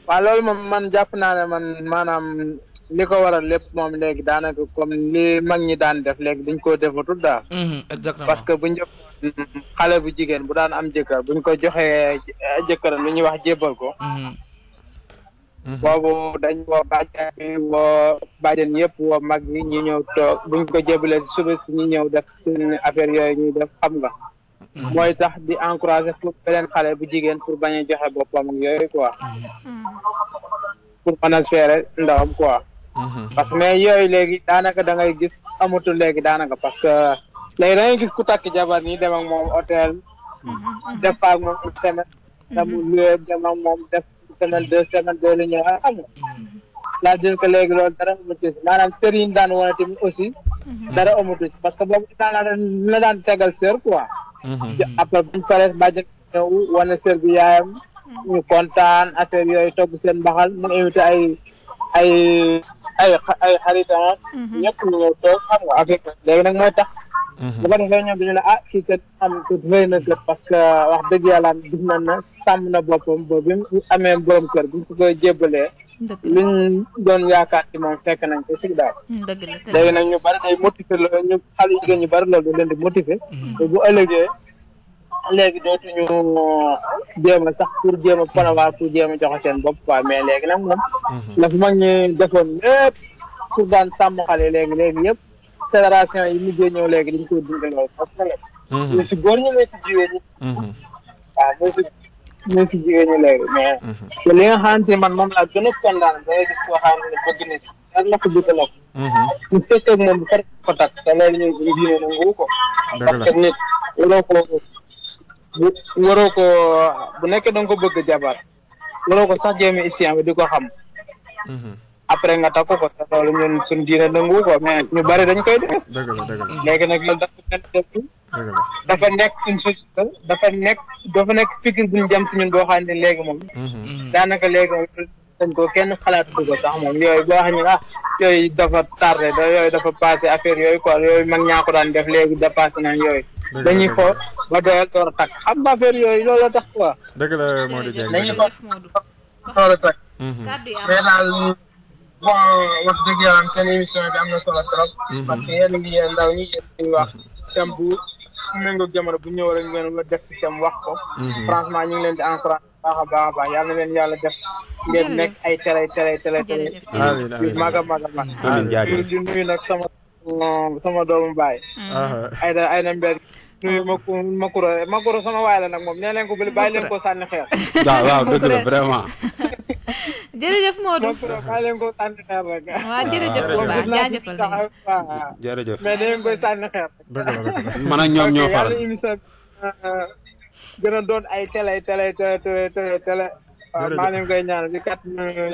waaw loolu moom man jàpp naa ne man maanaam li ko waral lépp moom léegi daanaka comme li mag ñi daan def léegi dañ koo defatul daal. exactement parce que bu njëkk xale bu jigéen bu daan am jëkkër buñ ko joxee jëkkëram li ñuy wax jébbal ko. boobu dañ woo bàjjan bi woo bàjjan yëpp woo mag bi ñu ñëw toog buñ ko jébalee si suba si ñu ñëw def seen affaire yooyu ñuy def xam nga. mooy tax di encourager pour beneen xale bu jigéen pour bañ a joxe boppam yooyu quoi. pour mën a seere ndawam quoi. parce que mais yooyu léegi daanaka da ngay gis amatul léegi daanaka parce que léegi da ngay gis ku takk jabar nii dem ak moom hôtel. def ak moom une semaine. dem ak moom def. semaine 2 semaines 2 la ñëw xam nga c'est-à-dire que léegi loolu dara amatu ci maanaam sër yi ñu daan wane tamit aussi dara amatu ci parce que boobu la daan tegal sër quoi après buñ paree bàjjen ñëw wane sër bi yaayam ñu kontaan affaire yooyu togg seen mbaxal mu invité ay xaritam ñëpp ñu ñëw toog xam nga affaire léegi nag mooy tax bu ko defee ñoom dañu ne ah kii kat am kët rëy na kët parce que wax dëgg yàlla gis nañ ne sàmm na boppam ba bi mu amee borom kër bi ko koy jébbalee liñ doon yaakaar ci moom fekk nañ ko si daal léegi nag ñu bari day motiver la ñu xale jigéen ñu bari loolu da leen di motiver te bu ëllëgee léegi dootuñu jéem a sax pour jéem a panawaar pour jéem a joxe seen bopp quoi mais léegi nag moom la fi mag ñi defoon lépp pour daan sàmm xale léegi yëpp fédération yi mujjee ñëw léegi dañ koy dundee loolu parce que ñu si góor ñi mooy si jigéen ñi waaw mooy si jigéen ñi léegi mais te li nga xamante ni man moom laa gën a kontaan da ngay gis koo xam ne bëgg na si ar na ko bëgg na ko ñu sekk ak moom bu far ko tas te loolu ñu diine na nguu ko parce que nit waroo ko bu nekkee da nga ko bëgg jabar waroo ko sax jéemi islam bi di ko xam après nga takku ko sa loolu ñun suñu diine nangu ko mais ñu bari dañ koy def léegi nag loolu dafa nekk suñ société dafa nekk fikir buñu jëm si ñun boo xam ne léegi moom daanaka léegi moom dañ ko kenn xalaatu ko sax moom yooyu boo xam ne yooyu dafa tardé yooyu dafa passé affaire yooyu quoi yooyu mag ñaa ko daan def léegi dépassé nañ yooyu dañuy xool ba doyal door a takk xam nga affaire yooyu loolu tax quoi dëgg la Modou Dieng dañuy xool door a takk mais daal bon wax dëgg yàlla seen émission bi am na solo trop parce que yéen ngi yéen ndaw ñi yéen wax thème bu méngoog jamono bu ñëw rek ngeen la def si thème wax ko franchement ñu ngi leen di encouragé baax a baax yàlla na leen yàlla def ngeen nekk ay télé yu mag a mag di nuyu nag sama doomu baay ay na mbir nuyu makuro sama waay la nag moom nee leen ko bàyyi leen ko sànni xeer waaw dëgg la vraiment jërëjëf Modou bàyyi leen ko sànni xeer rek waaw jërëjëf bu baax jaajëfal nañu jërëjëf mais da ngeen koy sànni xeer man ak ñoom ñoo faral émission gën a doon ay télé maa leen koy ñaanal ci kat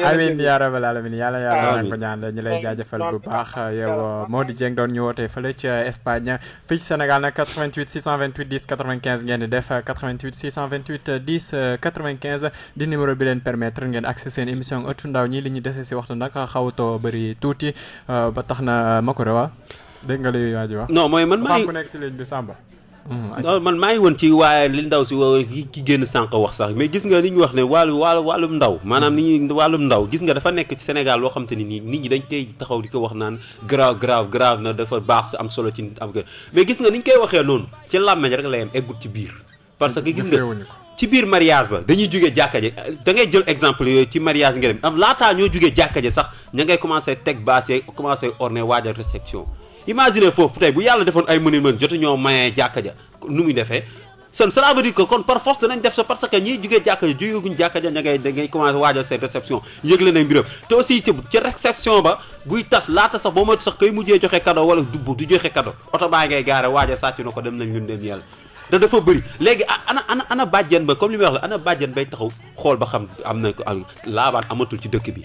amiin yaa rabbal alamin yàlla ko ñaan ñu lay jaajëfal bu baax yow Modou Dieng doon ñu wootee fële ca Espagne fii ci Sénégal nag 88 628 10 95 ngeen di def 88 628 10 95 di numéro bi leen permettre ngeen accès seen émission ëttu ndaw ñi li ñu dese si waxtu nag xawutoo bëri tuuti ba tax na Makoro wa dégg nga li waa ji wax non mooy man maa ku nekk si ligne bi Samba non man maa ngi woon ci waaye li ndaw si ki génn sànq wax sax mais gis nga li ñu wax ne wàllum ndaw maanaam ni ñu wàllum ndaw gis nga dafa nekk ci Sénégal loo xam te ni nii nit ñi dañ koy taxaw di ko wax naan grave na dafa baax am solo ci am kër mais gis nga ni ñu koy waxee noonu ci làmmeñ rek la yem eggut ci biir parce que gis nga ci biir mariage ba dañuy jógee jàkka ji da ngay jël exemple ci mariage nga dem am laataa ñoo jógee jàkka ji sax ña ngay commencé teg baase commencé orné waajal réception imagine foofu tey bu yàlla defoon ay mën jotu ñoo mayee jàkka ja nu muy defee cela veut dire que kon par force danañ def sa parce que ñiy jugee jàkka ja jógeeguñ jàkka ja da ngay commencé waajal seen réception yëgle nañ mbiram te aussi ci réception ba buy tas laata sax boo moytu sax kay mujjee joxe cadeau wala du joxe cadeau oto baa ngay gaare waajal sàcc na ko dem nañ ñun dem yàlla da dafa bëri léegi ana bàjjen ba comme li may wax la ana bàjjen bay taxaw xool ba xam am na ko laabaan amatul ci dëkk bi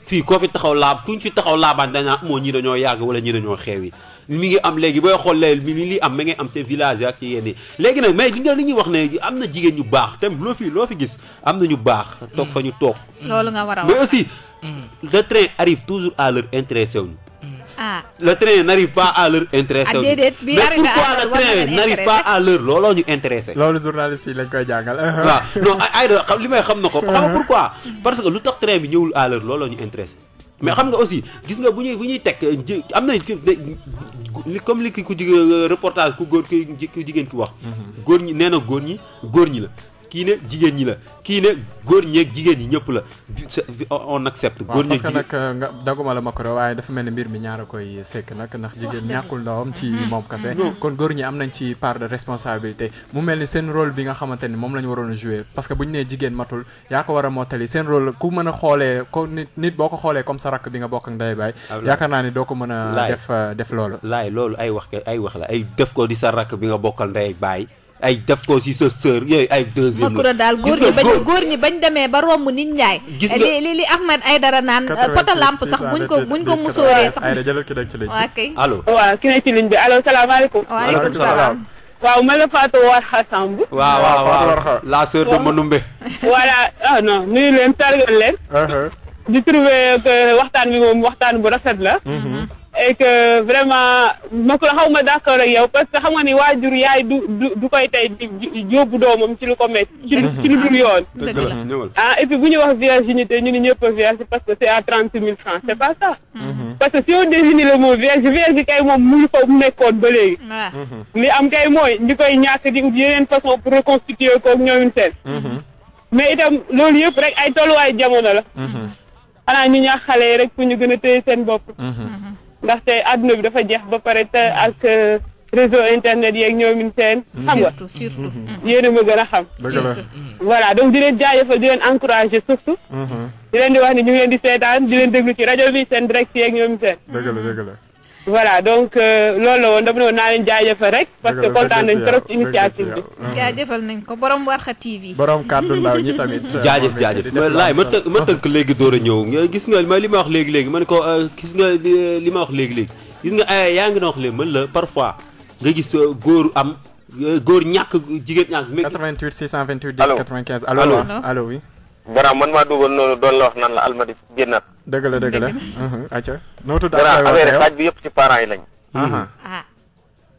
fii koo fi taxaw kuñ fi taxaw laabaan dañaa moo ñi dañoo yàgg wala ñi dañoo xeew yi mi ngi am léegi booy xool léegi mi li am ma ngi am te village yi ak ci yenn yi léegi nag mais li ñuy wax ne am na jigéen ñu baax tam loo fi gis am na ñu baax toog fa ñu toog loolu nga war a wax mais aussi le train arrive toujours à l'heure intéressé wuñu le train n'arrive pas à l'heure intéressé wuñu mais pourquoi le train n'arrive pas à l'heure looloo ñu intéressé loolu journaliste yi lañ koy jàngal waaw non ay li may xam na ko xam nga pourquoi parce que lu tax train bi ñëwul à l'heure looloo ñu intéressé mais xam nga aussi gis nga bu ñuy teg am na comme li ku jigéen reportage ku jigéen ki wax góor ñi nee na góor ñi la kii ne jigéen ñi la kii ne góor ñeeg jigéen ñi ñëpp la on accepte góor ñeeg parce que nag nga daguma la Makoro waaye dafa mel ni mbir mi ñaara koy sekk nag ndax jigéen ñàkkul ndawam ci moom kase kon góor ñi am nañ ci part de responsabilité mu mel ni seen rôle bi nga xamante ni moom la ñu waroon a jouer parce que bu ñu nee jigéen matul yaa ko war a mottali seen rôle ku mën a xoolee ko nit boo ko xoolee comme sa rakk bi nga bokk ak ndey baay yaakaar naa ni doo ko mën a def loolu loolu ay wax la ay def ko di sa rakk bi nga bokkal ndey baay ay def ko ci sa sœur yooyu ay deuxième Makoro daal góor ñi bañ demee ba romb nit ñaay li Ahmed Aïdara naan poto lamp sax buñ ko musóoree sax ay jëlal ki nekk ci ligne bi ok allo waaw ki nekk ci ligne bi allo salaamaaleykum waaleykum salaam waaw ma la Fatou Warxa Samb waaw la sœur de Manoumbe voilà non nuyu leen sargal leen di trouver que waxtaan bi moom waxtaan bu rafet la et que vraiment ma ko xaw ma d'accord ak yow parce que xam nga ni waajur yaay du koy tey di yóbbu doomam ci lu ko métti. ci lu dul yoon. Ah et puis bu ñu wax virginité ñu ni ñëpp a vierge parce que c'est à 30 000 francs c'est pas ça. parce que si on définit le mot vierge kay moom mu ngi fa mu nekkoon ba léegi. li am kay mooy ñi koy ñàkk di ut yeneen façon pour reconstituer ko ñoom seen. mais itam loolu yëpp rek ay tolluwaay jamono la. xanaa ñu ñaax xale yi rek pour ñu gën a téye seen bopp. ndaxte adduna bi dafa jeex ba pare te ak réseau internet yeeg ñoomin seen. xam nga surtout yéen a ma gën a xam. voilà donc di leen jaajëfal di leen encourager surtout. di leen di wax ni ñu ngi leen di seetaan di leen déglu ci rajo bi seen direct yeeg ñoomin seen. dëgg la. voilà donc loolu la woon dama ne woon naa leen jaajëfal rek. parce que kontaan nañ trop ci initiative bi. jaajëfal nañ ko borom Warkha TV. borom kàddu ndaw ñi tamit. jaajëf laay ma tënk léegi door a ñëw gis nga li ma wax léegi ma ne ko gis nga li ma wax léegi gis nga yaa ngi na wax léegi mën la parfois nga gis góor ñàkk jigéen ñàkk. 88 628 10 95 allo oui. Gara man maa dugal noonu doon la wax naan la Almadi génnaat. dëgg la. acca noo tudd Gara affaire xaaj bi yëpp ci parents yi lañ.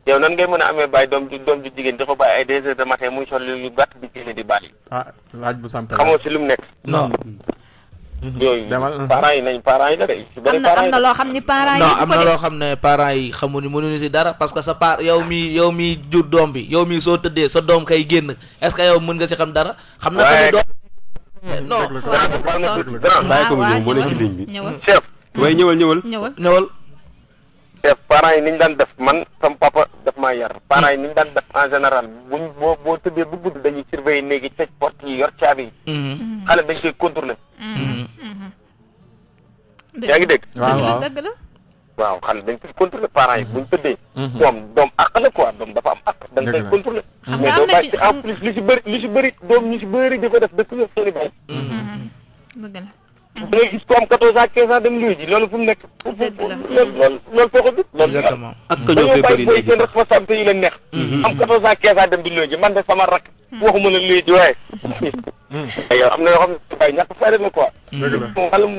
yow nan ngay mën a amee bàyyi doom ju jigéen di ko bàyyi ay 2 heures de matin muy sol yu gàtt di génne di bàyyi. laaj bu sampe xamoo si lu mu nekk. non. yooyu parents yi la de. si bëri parents yi am na loo xam ni parents yi. non am na loo xam ne parents yi xamuñu mënuñu si dara parce que sa yow mi jur doom bi yow mi soo tëddee sa doom kay génn est-ce que yow mën nga si xam dara. xam na tamit doom. non bàyyi ko mu ñëw moo nekk ci ligne bi. chef. waaye ñëwal. chef parents yi ni ñu daan def man sama papa daf maa yar parents yi ni ñu daan def en général boo tëddee bu gudd dañuy surveiller néegi tëj porte yi yor caabi yi. xale dañ koy contrôler. yaa ngi dégg. waaw dëgg la. waaw xale dañ koy contrôler parents yi bu ñu tëddee. doom àq la quoi doom dafa am àq. dañ koy contrôler. mais doo bàyyi ci en plus lu si bëri doom ñu si bëri di ko def dëkk yëpp seen i bay. dëgg la. da ngay gis ko am 14 ans 15 ans dem luy ji loolu fu mu nekk. loolu foo ko gis. exactement ak ka ñoo fay bëri léegi seen responsabilité yi leen neex. am 14 ans 15 ans dem di luy ji man de sama rak. waxuma la luy ji waaye. yow am na yoo xam ne bay ñàkk fayda la quoi. dëgg la wàllum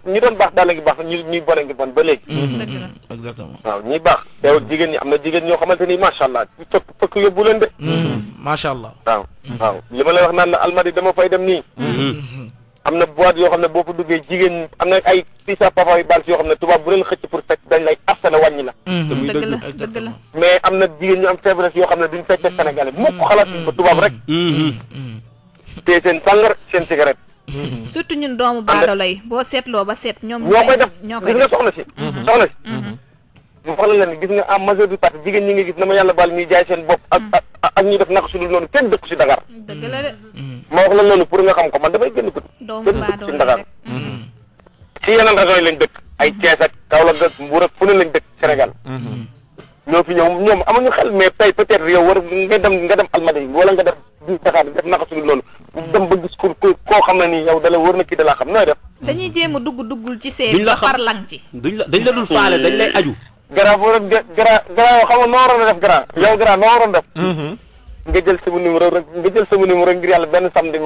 ñi doon baax daal la ngi baax ñuy bon a ngi bon ba léegi. dëgg la exactement. waaw ñi baax teewul jigéen ñi am na jigéen ñoo xamante ni macha allah fëkk yóbbu leen de. macha allah. waaw li ma lay wax naan la Almadi dama fay dem nii. am na boîte yoo xam ne boo fa duggee jigéen am na ay pisa papa yu baal yoo xam ne tubaab bu leen xëcc pour fekk dañ lay arsala wàññi la. dëgg la. mais am na jigéen ñu am faiblesse yoo xam ne duñ fekk Sénégalais mukk xalaat ba tubaab rek. te seen sàngar seen cigarette. surtout ñun doomu baadoolo yi boo seetloo ba seet ñoom. ñoo koy def ñoo koy gis nga soxna si. soxna si. mu wax la leen gis nga en majeure du partie jigéen ñi nga gis na ma yàlla baal ñuy jaay seen bopp ak ñuy def naka su dul noonu kenn dëkku si Dakar. dëgg la de. ma wax la loolu pour nga xam ko man damay génn ko. doomu baadoolo ci Dakar. ci yeneen régions yi lañ dëkk ay Thiès ak Kaolack ak Mbour ak fu ne lañ dëkk Sénégal. ñoo fi ñëw ñoom amuñu xel mais tey peut-être yow war nga dem Almadi wala nga def Dakar def naka su dul noonu dem ba gis koo xam ne nii yow dala war na kii dalaa xam nooy def. dañuy jéem a duggul ci see ba far lang ci. dañ la dul faale dañ lay aju. gara boo doon gara yoo xam nga noo waroon a def gara yow gara noo waroon def. nga jël sama numéro ngir yàlla benn samedi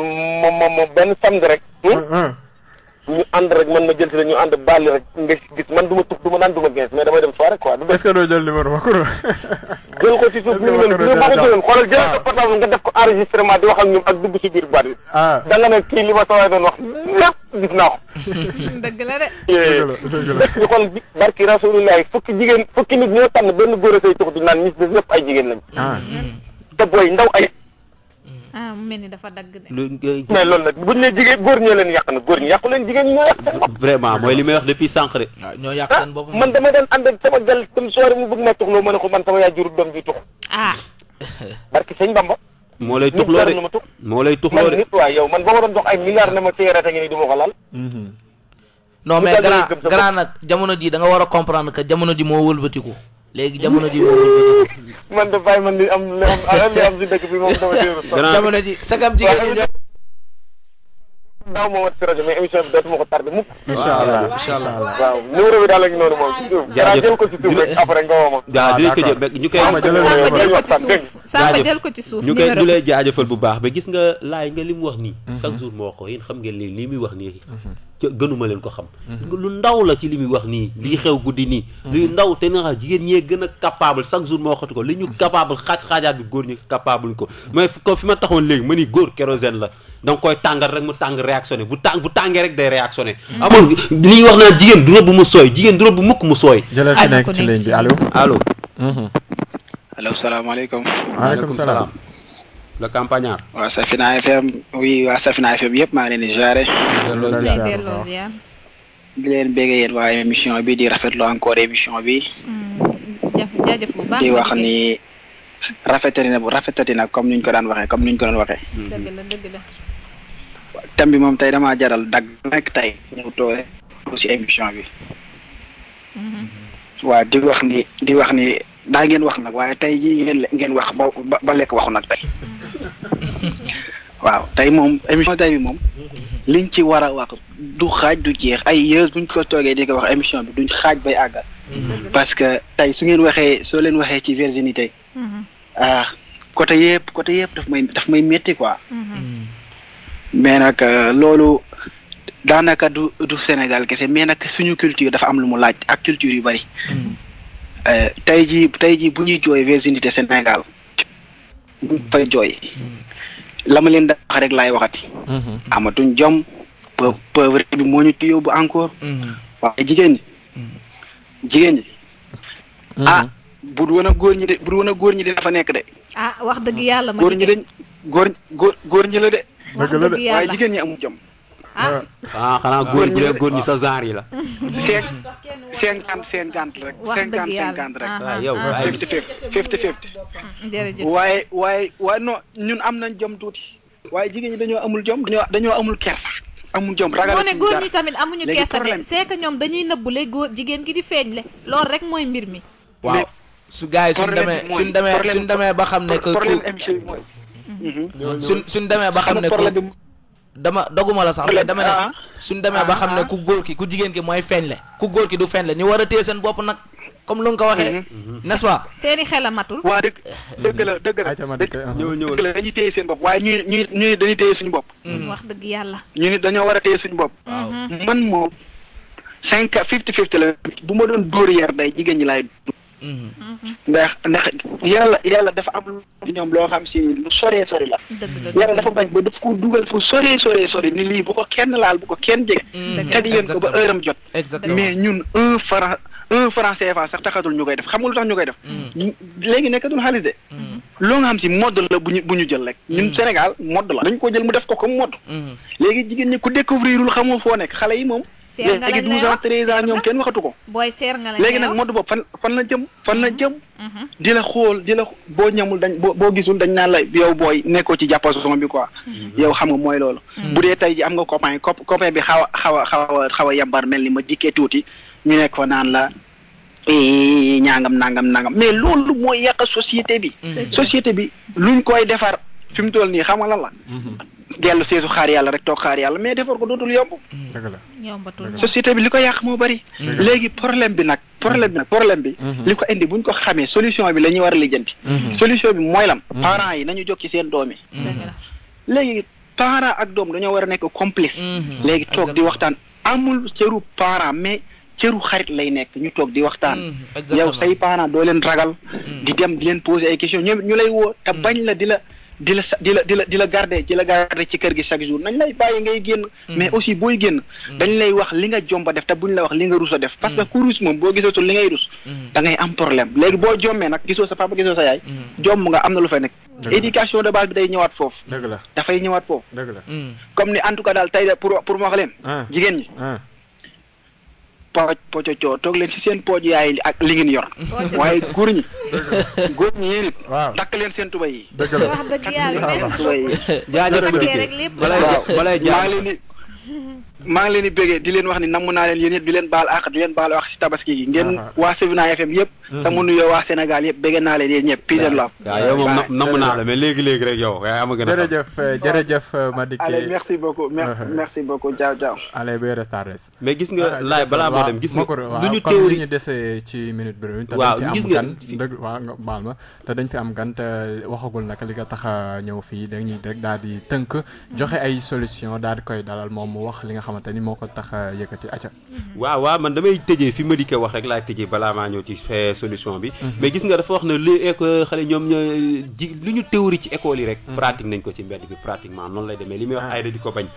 benn samedi rek. ñu ànd rek man ma jël si la ñu ànd baali rek nga gis man du ma tux du ma naan du ma gees mais damay dem soirée quoi. est-ce que doo jël numéro ma kuro. jël ko ci suuf ñu ngi leen boo ko jëloon xoolal jëlal sa portable nga def ko enregistrement di wax ak ñoom ak dugg si biir boîte bi. da nga ne kii li ma sawaay doon wax lépp gis naa ko. dëgg la de. dëgg la ñu xool barki rasulillahi fukki nit ñoo tànn benn góor a say tux di naan ñi des ñëpp ay jigéen lañ. te booy ndaw ay. mu mel ni dafa dagg de. mais loolu nag buñ ne jigéen góor ñoo leen yàq na góor ñi yàqu leen jigéen ñi ñoo yàq seen bopp. vraiment mooy li may wax depuis sànq de. waaw ñoo yàq seen bopp. man dama daan ànd ak sama gel comme soirée mu bëgg ma tuxloo ma ne ko man sama yaay juru doom ji tux. barki sëñ Bamba. moo lay tuxloo de moo lay tuxloo de. man nit waay yow man ba ma doon jox ay milliards ne ma cigarette ngi nii du ma ko laal. non mais grand nag jamono ji da nga war a comprendre que jamono ji moo wëlbatiku. léegi jamono ji moo wëlbatiku. man de bàyyi man li am si dëkk bi moom dama déglu. jamono ji sagam jigéen ñi. daaw moo wat si rajo mais émission bi dootuma ko tardé mukk. incha allah waaw numéro bi daal la ñu noonu moom. jaajëf jël ko ci suuf rek après nga woo ma. waaw dinañ ko jël mais ñu koy. jël ko ci suuf ñu koy ñu lay jaajëfal bu baax mais gis nga laay nga li mu wax nii. chaque jour moo ko yéen xam ngeen lii muy wax nii. gënuma leen ko xam lu ndaw la ci li muy wax nii lii xew guddi nii luy ndaw te nga xam jigéen ñee gën a capable chaque jour moo waxatu ko li ñu capable xaajaat bi góor ñi capable ko mais ko fi ma taxoon léegi ma ni góor kérosène la danga koy tàngal rek mu tàng réactionné bu tàngee rek day réactionné amul li ñuy wax naan jigéen du rëbb mu sooy jigéen du rëbb mukk mu sooy jëlal ki nekk ci ligne bi allo allo salaamaaleykum waaleykum salaam le campagnard waa Safina FM oui waa Safina FM yëpp maa ngi leen di jaare di leen béggee yéen waa émission bi di rafetlu encore émission bi jaajëf bu baax di wax ni rafetati na comme niñ ko daan waxee dëgg la thème bi moom tey damaa jaral dagg nekk tey ñëw toole ci émission bi waa di wax ni daa ngeen wax nag waaye tey jii ngeen wax ba lekk waxu nag tey waaw tey moom émission tey bi moom liñ ci war a wax du xaaj du jeex ay yees buñ ko toogee di ko wax émission bi duñ xaaj bay àggal parce que tey soo leen waxee ci virginité côté yëpp daf may métti quoi mais nag loolu daanaka du Sénégal kese mais nag suñu culture dafa am lu mu laaj ak culture yu bari tey jii bu ñuy jooy virginité Sénégal buñ fay jooy la ma leen da wax rek laay waxati amatuñ jom pauvreté bi moo ñu ci yóbbu encore waaye jigéen ñi bu du woon a góor ñi de dafa nekk de wax dëgg yàlla ma góor ñi dañ góor ñi la de dëgg la de waaye jigéen ñi amul jom xanaa góor ñi sa genre yi la 50 rek 50 rek yow 50 waaye non ñun am nañ jom tuuti waaye jigéen ñi dañoo amul jom dañoo amul kersa amul jom ragal moo ne góor ñi tamit amuñu kersa de c'est que ñoom dañuy nëbbu lay góor jigéen gi di feeñ le loolu rek mooy mbir mi waaw su gars yi suñ demee ba xam ne que suñ demee ba xam ne dama doguma la sax mais dama ne suñ demee ba xam ne ku jigéen ki mooy feeñ le ku góor ki du feeñ le ñu war a téye seen bopp nag comme lu nga ko waxee n'est-ce pas seeni xel a matul waa dëgg la ñëw la dañuy téye seen bopp waaye ñu dañuy téye suñu bopp wax dëgg yàlla ñu nit dañoo war a téye suñu bopp man moom 50-50 la bu ma doon dóor yar day jigéen ñi laay ndax yàlla dafa am ñoom loo xam si lu sori la yàlla dafa bañ ba daf ko dugal fu sori ni lii bu ko kenn laal bu ko kenn jege teg leen ko ba heure am jot mais ñun 1 franc CFA sax taxatul ñu koy def xam nga lu tax ñu koy def léegi nekkatul xaalis de loo nga xam si mode la bu ñu jël rek ñun Sénégal mode la dañ ko jël mu def ko comme mode léegi jigéen ñi ku découvrirul xamoo foo nekk xale yi moom léegi 12 ans 13 ans ñoom kenn waxatu ko léegi nag mode boobu fan la jëm di la xool boo ñamul boo gisul dañ naan la yow booy nekkoo ci jàppason bi quoi yow xam nga mooy loolu bu dee tey ji am nga copain bi xaw a yambar mel ni ma dikkee tuuti ñu nekk fa naan la nangam mais loolu mooy yàq société bi luñ koy defar fi mu toll nii xam nga lan la dellu seesu xaar yàlla rek toog xaar yàlla mais defar ko dootul yomb société bi li ko yàq moo bari léegi problème bi li ko indi buñ ko xamee solution bi la ñuy war a lijjanti solution bi mooy lam parents yi nañu jóg ci seen doom yi léegi parent ak doom dañoo war a nekk complice léegi toog di waxtaan amul cëru parent mais cëru xarit lay nekk ñu toog di waxtaan yow say parent doo leen ragal di dem di leen poser ay questions ñoom ñu lay woo te bañ la di la garder ci kër gi chaque jour nañ lay bàyyi ngay génn mais aussi booy génn dañ lay wax li nga jomba def te buñ la wax li nga rus a def parce que ku rus moom boo gisatul li ngay rus da ngay am problème léegi boo jommee nag gisoo sa papa gisoo sa yaay jomm nga am na lu fay nekk éducation de base bi day ñëwaat foofu dafay ñëwaat foofu comme ni en tout cas daal tey pour ma wax leen jigéen ñi poococoo toog leen ci seen pooj yaay ak li ngeen yor waaye góor ñi yéen it takk leen seen tuba yi maa ngi leen di béggee di leen wax ni namm naa leen yéen it di leen baal ak ci tabaski gi ngeen waa Safina FM yëpp sama nuyoo waa Sénégal yëpp bëgg naa leen yéen ñëpp peace and love. waaw yow moom namm naa la mais léegi rek yow yaa am gën a jërëjëf Madické. allez merci beaucoup merci beaucoup ciao ciao. allez buenas tardes. mais gis nga laay balaa moo dem gis nga lu ñu théorie ñu dese ci minute bi te waaw dañ gis fi nga am gan dëgg waaw nga baal ma te dañ fi am gan te waxagul naka li nga tax a ñëw fii dañuy rek daal di tënk joxe ay solution daal di koy dalal moom mu wax li nga xamante ni moo ko tax a yëkkati acca. waaw man damay tëjee fi Madické wax rek laay tëjee balaa maa ñëw ci solution bi. mais gis nga dafa wax ne li xale ñoom lu ñu théorie ci école yi rek. pratique nañ ko ci mbedd bi pratiquement noonu lay demee li muy wax ay di ko bañ.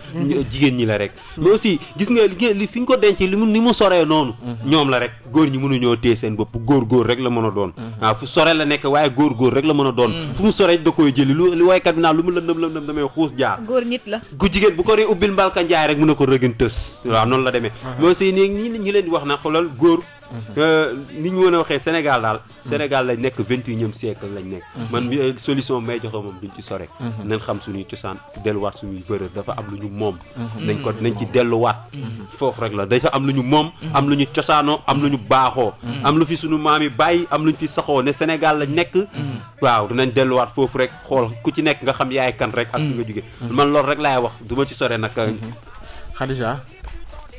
jigéen ñi la rek. mais aussi gis nga li fi ñu ko denc ni mu soree noonu. ñoom la rek góor ñi mënuñoo téye seen bopp góor rek la mën a doon. waaw fu sore la nekk waaye góor rek la mën a doon. fu mu soree da koy jëli lu waykat bi naan lu mu lëndëm damay xuus jaar. góor nit la. ku jigéen bu ko ree ubbil mbalka njaay rek mën na ko rëgën tës. waaw noonu la demee. mais aussi ñi leen di wax na xoolal góor. ni ñu mën a waxee Sénégal daal. Sénégal lañ nekk 21e siècle lañ nekk. man solution may joxe moom duñ ci sore. nañ xam suñuy cosaan delluwaat suñuy valeur dafa am lu ñu moom. nañ ci delluwaat. foofu rek la dafa am lu ñu moom. am lu ñu cosaanoo am lu ñu baaxoo. am lu fi suñu maam yi bàyyi am lu ñu fi saxoo ne Sénégal lañ nekk. waaw dinañ delluwaat foofu rek xool ku ci nekk nga xam yaay kan rek. ak fi nga jóge man loolu rek laay wax du ma ci sore nag. Khadija.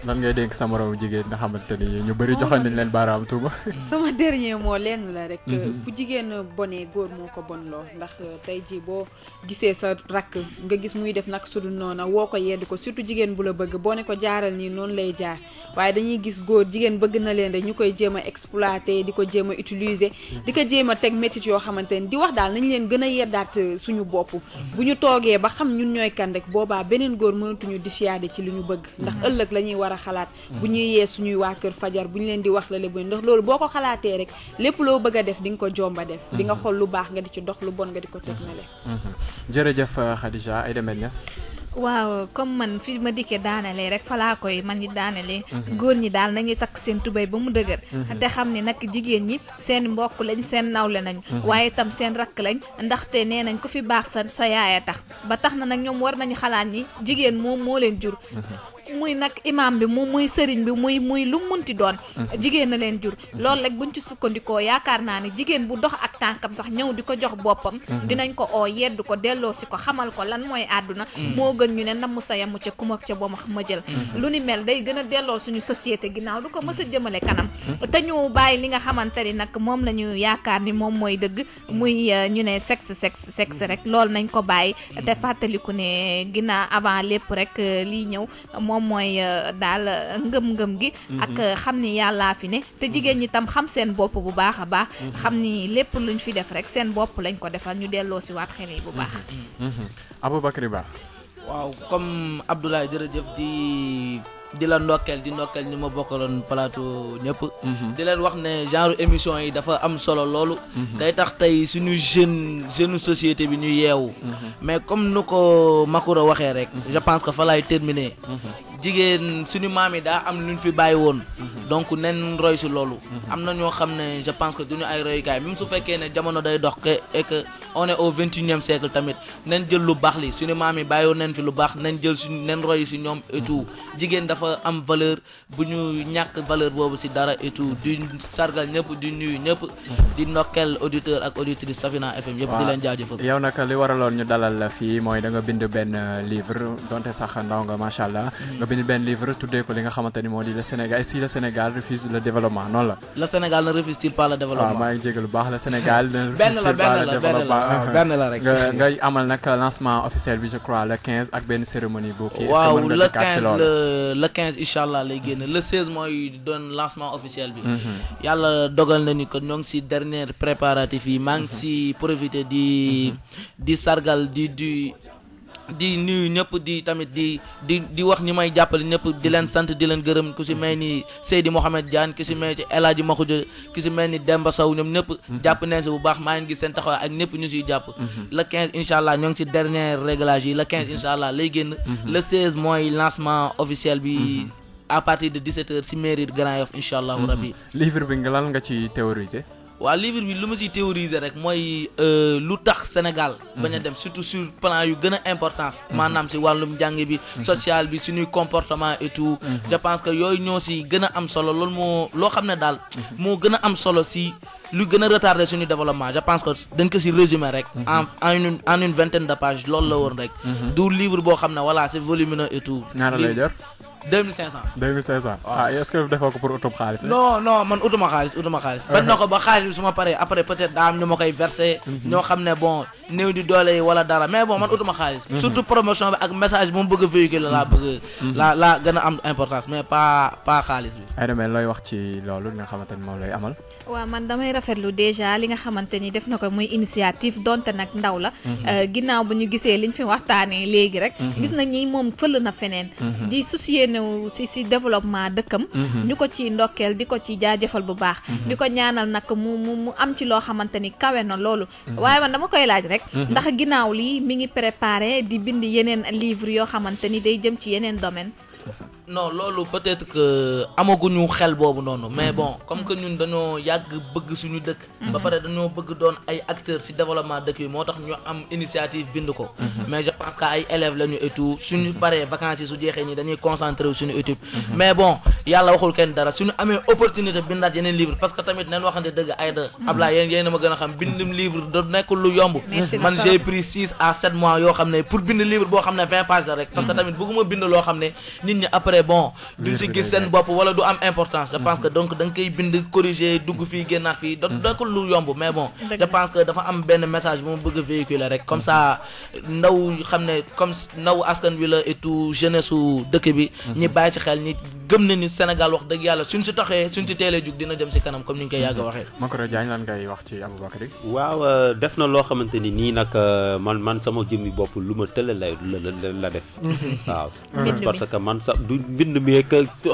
lan ngay dénk sa moromu jigéen nga xamante ni ñu bëri joxoon nañ leen baaraam tuuma. sama dernier mot lenn la rek. fu jigéen bonee góor moo ko bon loo ndax tey jii boo gisee sa rakk nga gis muy def nag su dul noonu woo ko yedd ko surtout jigéen bu la bëgg boo ne ko jaaral nii noonu lay jaar waaye dañuy gis góor jigéen bëgg na leen rek ñu koy jéem a exploiter di ko jéem a utiliser di ko jéem a teg métit yoo xamante ni di wax daal nañ leen gën a yeddaat suñu bopp bu ñu toogee ba xam ñun ñooy kan rek boobaa beneen góor mënatuñu dissuader ci li ñu bëgg ndax ëllëg la ñuy war a xalaat bu ñuy yee suñuy waa kër fajar bu ñu leen di wax la lépp ndax loolu boo ko xalaatee rek lépp loo bëgg a def di nga ko jomba def di nga xool lu baax nga di ci dox lu bon nga di ko teg na le jërëjëf Khadija Aïda Niass. waaw comme man fi Madické daanalee rek fa laa koy man ñi daanalee góor ñi daal nañuy takk seen tubéy ba mu dëgër te xam ne nag jigéen ñi seen mbokk lañ seen nawle nañ waaye itam seen rakk lañ ndaxte nee nañ ku fi baax sa yaaya tax ba tax na nag ñoom war nañu xalaat ni jigéen moom moo leen jur muy nag imam bi muy sëriñ bi muy lu munti doon jigéen na leen jur loolu rek buñ ci sukkandikoo yaakaar naa ne jigéen bu dox ak tànkam sax ñëw di ko jox boppam dinañ ko oo yedd ko delloo si ko xamal ko lan mooy àdduna moo gën ñu ne namm sa yamu ca kuma ca ba ma jël lu ni mel day gën a delloo suñu société ginnaaw du ko mës a jëmale kanam te ñu bàyyi li nga xamante ni nag moom la ñu yaakaar ni moom mooy dëgg muy ñu ne sexe rek loolu nañ ko bàyyi te fàttaliku ne ginnaaw avant lépp rek lii ñëw moom mooy daal ngëm-ngëm gi ak xam ni yàllaa fi ne te jigéen ñi tam xam seen bopp bu baax a baax xam ni lépp luñ fi def rek seen bopp lañ ko defal ñu delloo si waat xel yi bu baax. Aboubacry Ba. waaw comme Abdoulaye jërëjëf di la ndokkeel ni ma bokkaloon plateau ñëpp di leen wax ne genre émission yi dafa am solo loolu day tax tey suñu jeune société bi ñu yeewu mais comme nu ko Makura waxee rek je pense que fa laay terminer jigéen suñu maam yi daa am lu ñu fi bàyyi woon donc nen roy si loolu am na ñoo xam ne je pense que duñu ay royukaay même su fekkee ne jamono day dox et que on est au 21e siècle tamit nen jël lu baax li suñu maam yi bàyyi woon nen fi lu baax nen jël suñu nen roy si ñoom et tout jigéen dafa am valeur bu ñu ñàkk valeur boobu si dara et tout di sargal ñëpp di nuyu ñëpp di ndokkeel auditeur ak auditrice Safina FM yëpp di leen jaajëfal yow nag li waraloon ñu dalal la fii mooy da nga bind benn livre donte sax ndaw nga macha allah nga bind benn livre tuddee ko li nga xamante ni moo di le Sénégal si le Sénégal refuse le développement noonu la. le Sénégal ne refuse-t-il pas le développement. waaw maa ngi jégalu baax le Sénégal ne refuse-t-il pas le développement benn la rek. nga amal nag lancement officiel bi je crois le 15 ak benn cérémonie bu kii. waaw le 15 incha allah lay génn le 16 mooy doon lancement officiel bi. yàlla dogal na ni que ñoo ngi si dernier préparatif yi maa ngi si profité di sargal di nuyu ñëpp di tamit di wax ñi may jàppale ñëpp di leen sant di leen gërëm ku si mel ni Seydi Mohamed Diane ku si mel ni El Hadji Makhoudia ku si mel ni Demba Sow ñoom ñëpp jàpp nañ si bu baax maa ngi gis seen taxawaay ak ñëpp ñu siy jàpp le 15 incha allah ñoo ngi si dernier réglage yi le 15 incha allah lay génn le 16 mooy lancement officiel bi à partir de 17h si mairie de Grand Yoff incha allahu rabbi livre bi nga lan nga ci théoriser waa livre bi lu ma siy théoriser rek mooy lu tax Sénégal bañ a dem surtout sur plan yu gën a importance maanaam si wàllum njàng bi social bi suñuy comportement et tout je pense que yooyu ñoo si gën a am solo loolu moo loo xam ne daal moo gën a am solo si lu gën a retardé suñu développement je pense que dañ ko si résumé rek en une vingtaine de pages loolu la woon rek du livre boo xam ne voilà c'est volumineux et tout ñaata lay jar 2500. 2500 ah est-ce que defoo ko pour utuma xaalis. non man utuma xaalis. bañ na ko ba xaalis bi su ma paree après peut-être daa am ñu ma koy versé. ñoo xam ne bon néew di doole yi wala dara mais bon man utuma xaalis. surtout promotion bi ak message bi mu bëgg a véhiculer laa bëgg. laa gën a am importance mais pas xaalis bi. ay demee looy wax ci loolu li nga xamante ni moom lay amal. waaw man damay rafetlu déjà li nga xamante ni def na ko muy initiative donte nag ndaw la. ginnaaw bu ñu gisee liñ fi waxtaanee léegi rek. gis nañ ni moom fël na feneen. di soucier si développement dëkkam ñu ko ci ndokkeel di ko ci jaajëfal bu baax di ko ñaanal nag mu am ci loo xamante ni kawe na loolu waaye man dama koy laaj rek ndax ginnaaw lii mi ngi préparé di bind yeneen livre yoo xamante ni day jëm ci yeneen domaine non loolu peut-être que amaguñu xel boobu noonu mais bon comme que ñun dañoo yàgg bëgg suñu dëkk ba pare dañoo bëgg doon ay acteurs ci développement dëkk bi moo tax ñu am initiative bind ko mais je pense que ay élèves lañu et tout suñu paree vacances yi su jeexee ñi dañuy concentré wu suñu étude mais bon yàlla waxul kenn dara suñu amee opportunité bindaat yeneen livre parce que tamit nañ waxante dëgg ay da Ablaye yéen a ma gën a xam bindum livre da nekkul lu yomb man j'ai pris 6 à 7 mois yoo xam ne pour bind livre boo xam ne 20 pages la rek parce que tamit bëgguma bind loo xam ne nit ñi après bon duñ ci gis seen bopp wala du am importance je pense que donc da nga koy bind corriger dugg fii génnaat fii nekkul lu yomb mais bon je pense que dafa am benn message bu mu bëgg a véhiculer rek comme ça ndaw xam ne comme ndaw askan wi la et tout jeunesse su dëkk bi ñi bàyyi ci xel ñi gëm nañu Sénégal wax dëgg yàlla suñ ci taxee suñ ci teelee jug dina jëm ci kanam comme ni ñu koy yàgg a waxee Makoro Diagne lan ngay wax ci Aboubacry waaw def na loo xamante ni nii nag man sama jëmmi bopp lu ma tële la def waaw parce que man sax du mbind mi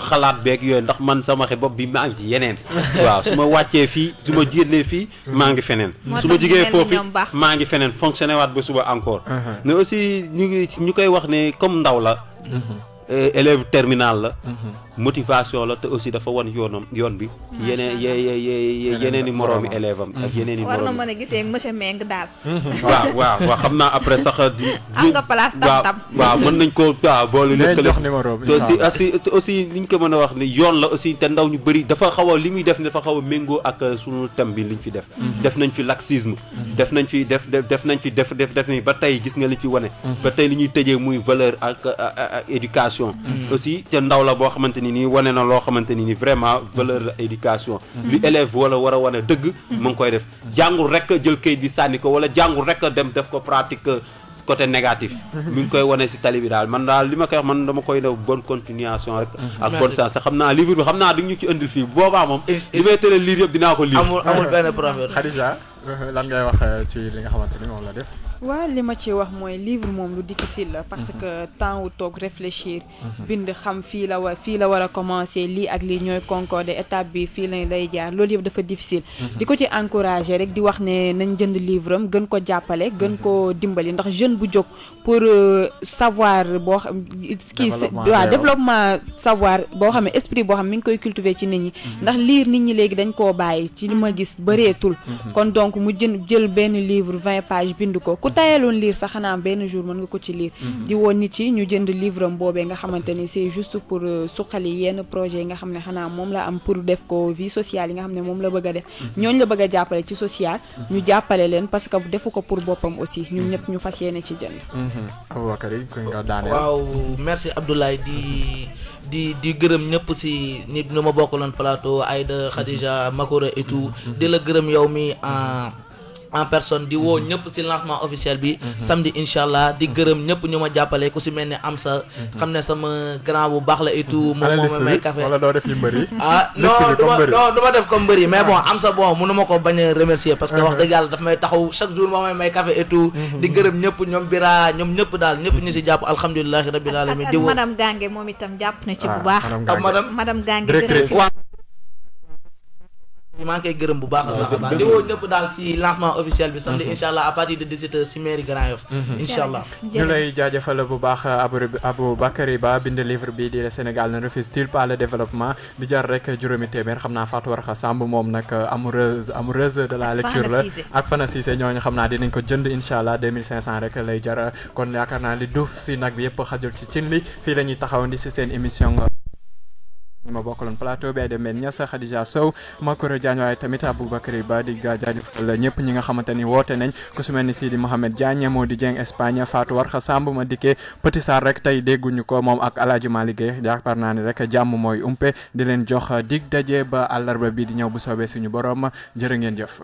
xalaat beeg yooyu ndax man sama xe bopp bi maa ngi ci yeneen waaw su ma wàccee fii su ma génnee fii maa ngi feneen su ma jigee foofu maa ngi feneen fonctionné waat ba suba encore mais aussi ñu koy wax ne comme ndaw la élève terminal la motivation la te aussi dafa wan yoon bi yeneen i moroomi élève am ak yeneen i moroomi war na mën a gisee monsieur Meng daal waaw xam naa après sax am nga place tam waaw mën nañ ko waaw boolu lëkkale te aussi liñ ko mën a wax ni yoon la aussi te ndaw ñu bëri dafa xaw a li muy def ne dafa xaw a méngoo ak sunu thème bi liñ fi def nañ fi laxisme def nañ fi def ni ba tey gis nga li fi wane ba tey li ñuy tëjee muy valeur ak éducation aussi te ndaw la boo xamante ni nii wane na loo xamante ni vraiment valeur la éducation li élève wala war a wane dëgg mu ngi koy def jàngul rek jël kayit bi sànni ko wala jàngul rek dem def ko pratique côté négatif mi ngi koy wane ci tali bi daal man daal li ma koy wax man dama koy def bonne continuation rek ak bonne chance te xam naa livre bi xam naa di ñu ci indil fii boobaa moom li may tëral lire yëpp dinaa ko lire amul benn prophète Khadija lan ngay wax ci li nga xamante ni moom la def waaw li ma ci wax mooy livre moom lu difficile la parce que temps wu toog réfléchir bind xam fii la war a commencer lii ak lii ñooy concorder étape bi fii la lay jaar loolu yëpp dafa difficile di ko ci encourager rek di wax ne nañ jënd livre am gën ko jàppale gën ko dimbali ndax jeune bu jóg pour savoir boo xam développement savoir boo xam ne esprit boo xam mi ngi koy cultiver ci nit ñi ndax lire nit ñi léegi dañ koo bàyyi ci li ma gis bëreetul kon donc mu jël benn livre 20 pages bind ko ku tayeloon lire sax xanaa benn jour mën nga ko ci lire di woon nit yi ñu jënd livre am boobee nga xamante ni c'est juste pour suqali yenn projet yi nga xam ne xanaa moom la am pour def ko vie sociale yi nga xam ne moom la bëgg a def ñooñu la bëgg a jàppale ci social ñu jàppale leen parce que defu ko pour boppam aussi ñun ñëpp ñu fas yéene ci jënd Aboubacry ko nga daaneel waaw merci Abdoulaye di gërëm ñëpp ci nit ñu ma bokkaloon plateau Aïda Khadija Makoro et tout di la gërëm yow mi en personne di woo ñëpp ci lancement officiel bi samedi inshallah di gërëm ñëpp ñu ma jàppale ku ci mel ni Amsa xam ne sama grand bu baax la et tout moom moo may café wala doo def yu mbëri non du ma def comme mbëri mais bon Amsa bon mënu ma ko bañ a remercier parce que wax dëgg yàlla daf may taxaw chaque jour moo may café et tout di gërëm ñëpp ñoom Bira ñoom ñëpp daal ñëpp ñu ci jàpp alhamdulilahi rabbil alamin di woo madame Gange moom itam jàpp na ci bu baax madame Gange directrice maa ngi koy gërëm bu baax a baax di woo ñëpp daal si lancement officiel bi samedi inshallah à partir de 17h si mairie Grand Yoff inshallah ñu lay jaajëfal bu baax Abou Bakary Ba bind livre bi di le Sénégal ne refuse-t-il pas le développement di jar rek juróomi téeméer xam naa Fatou Warkha Samb moom nag amoureuse de la lecture la ak Fana Cissé ñooñu xam naa dinañ ko jënd inshallah 2500 rek lay jar kon yaakaar naa li duuf si nag bi yëpp xajul ci cin li fii la ñuy taxawandi si seen émission ma bokkaloon plateau bi ay demeen Niass Khadija Sow Makoro Diagne waaye tamit Aboubacry Ba di jaajëfal ñëpp ñi nga xamante ni woote nañ ku su mel ni Sidi Mohamed Diagne moo di Dieng Espagne Fatou Warkha Samb ma dikkee Petit Sarr rek tey dégguñu ko moom ak Alaaji Malick Gueye yaakaar naa ni rek jàmm mooy umpe di leen jox dig daje ba àllarba bi di ñëw bu soobee suñu borom jërë ngeen jëf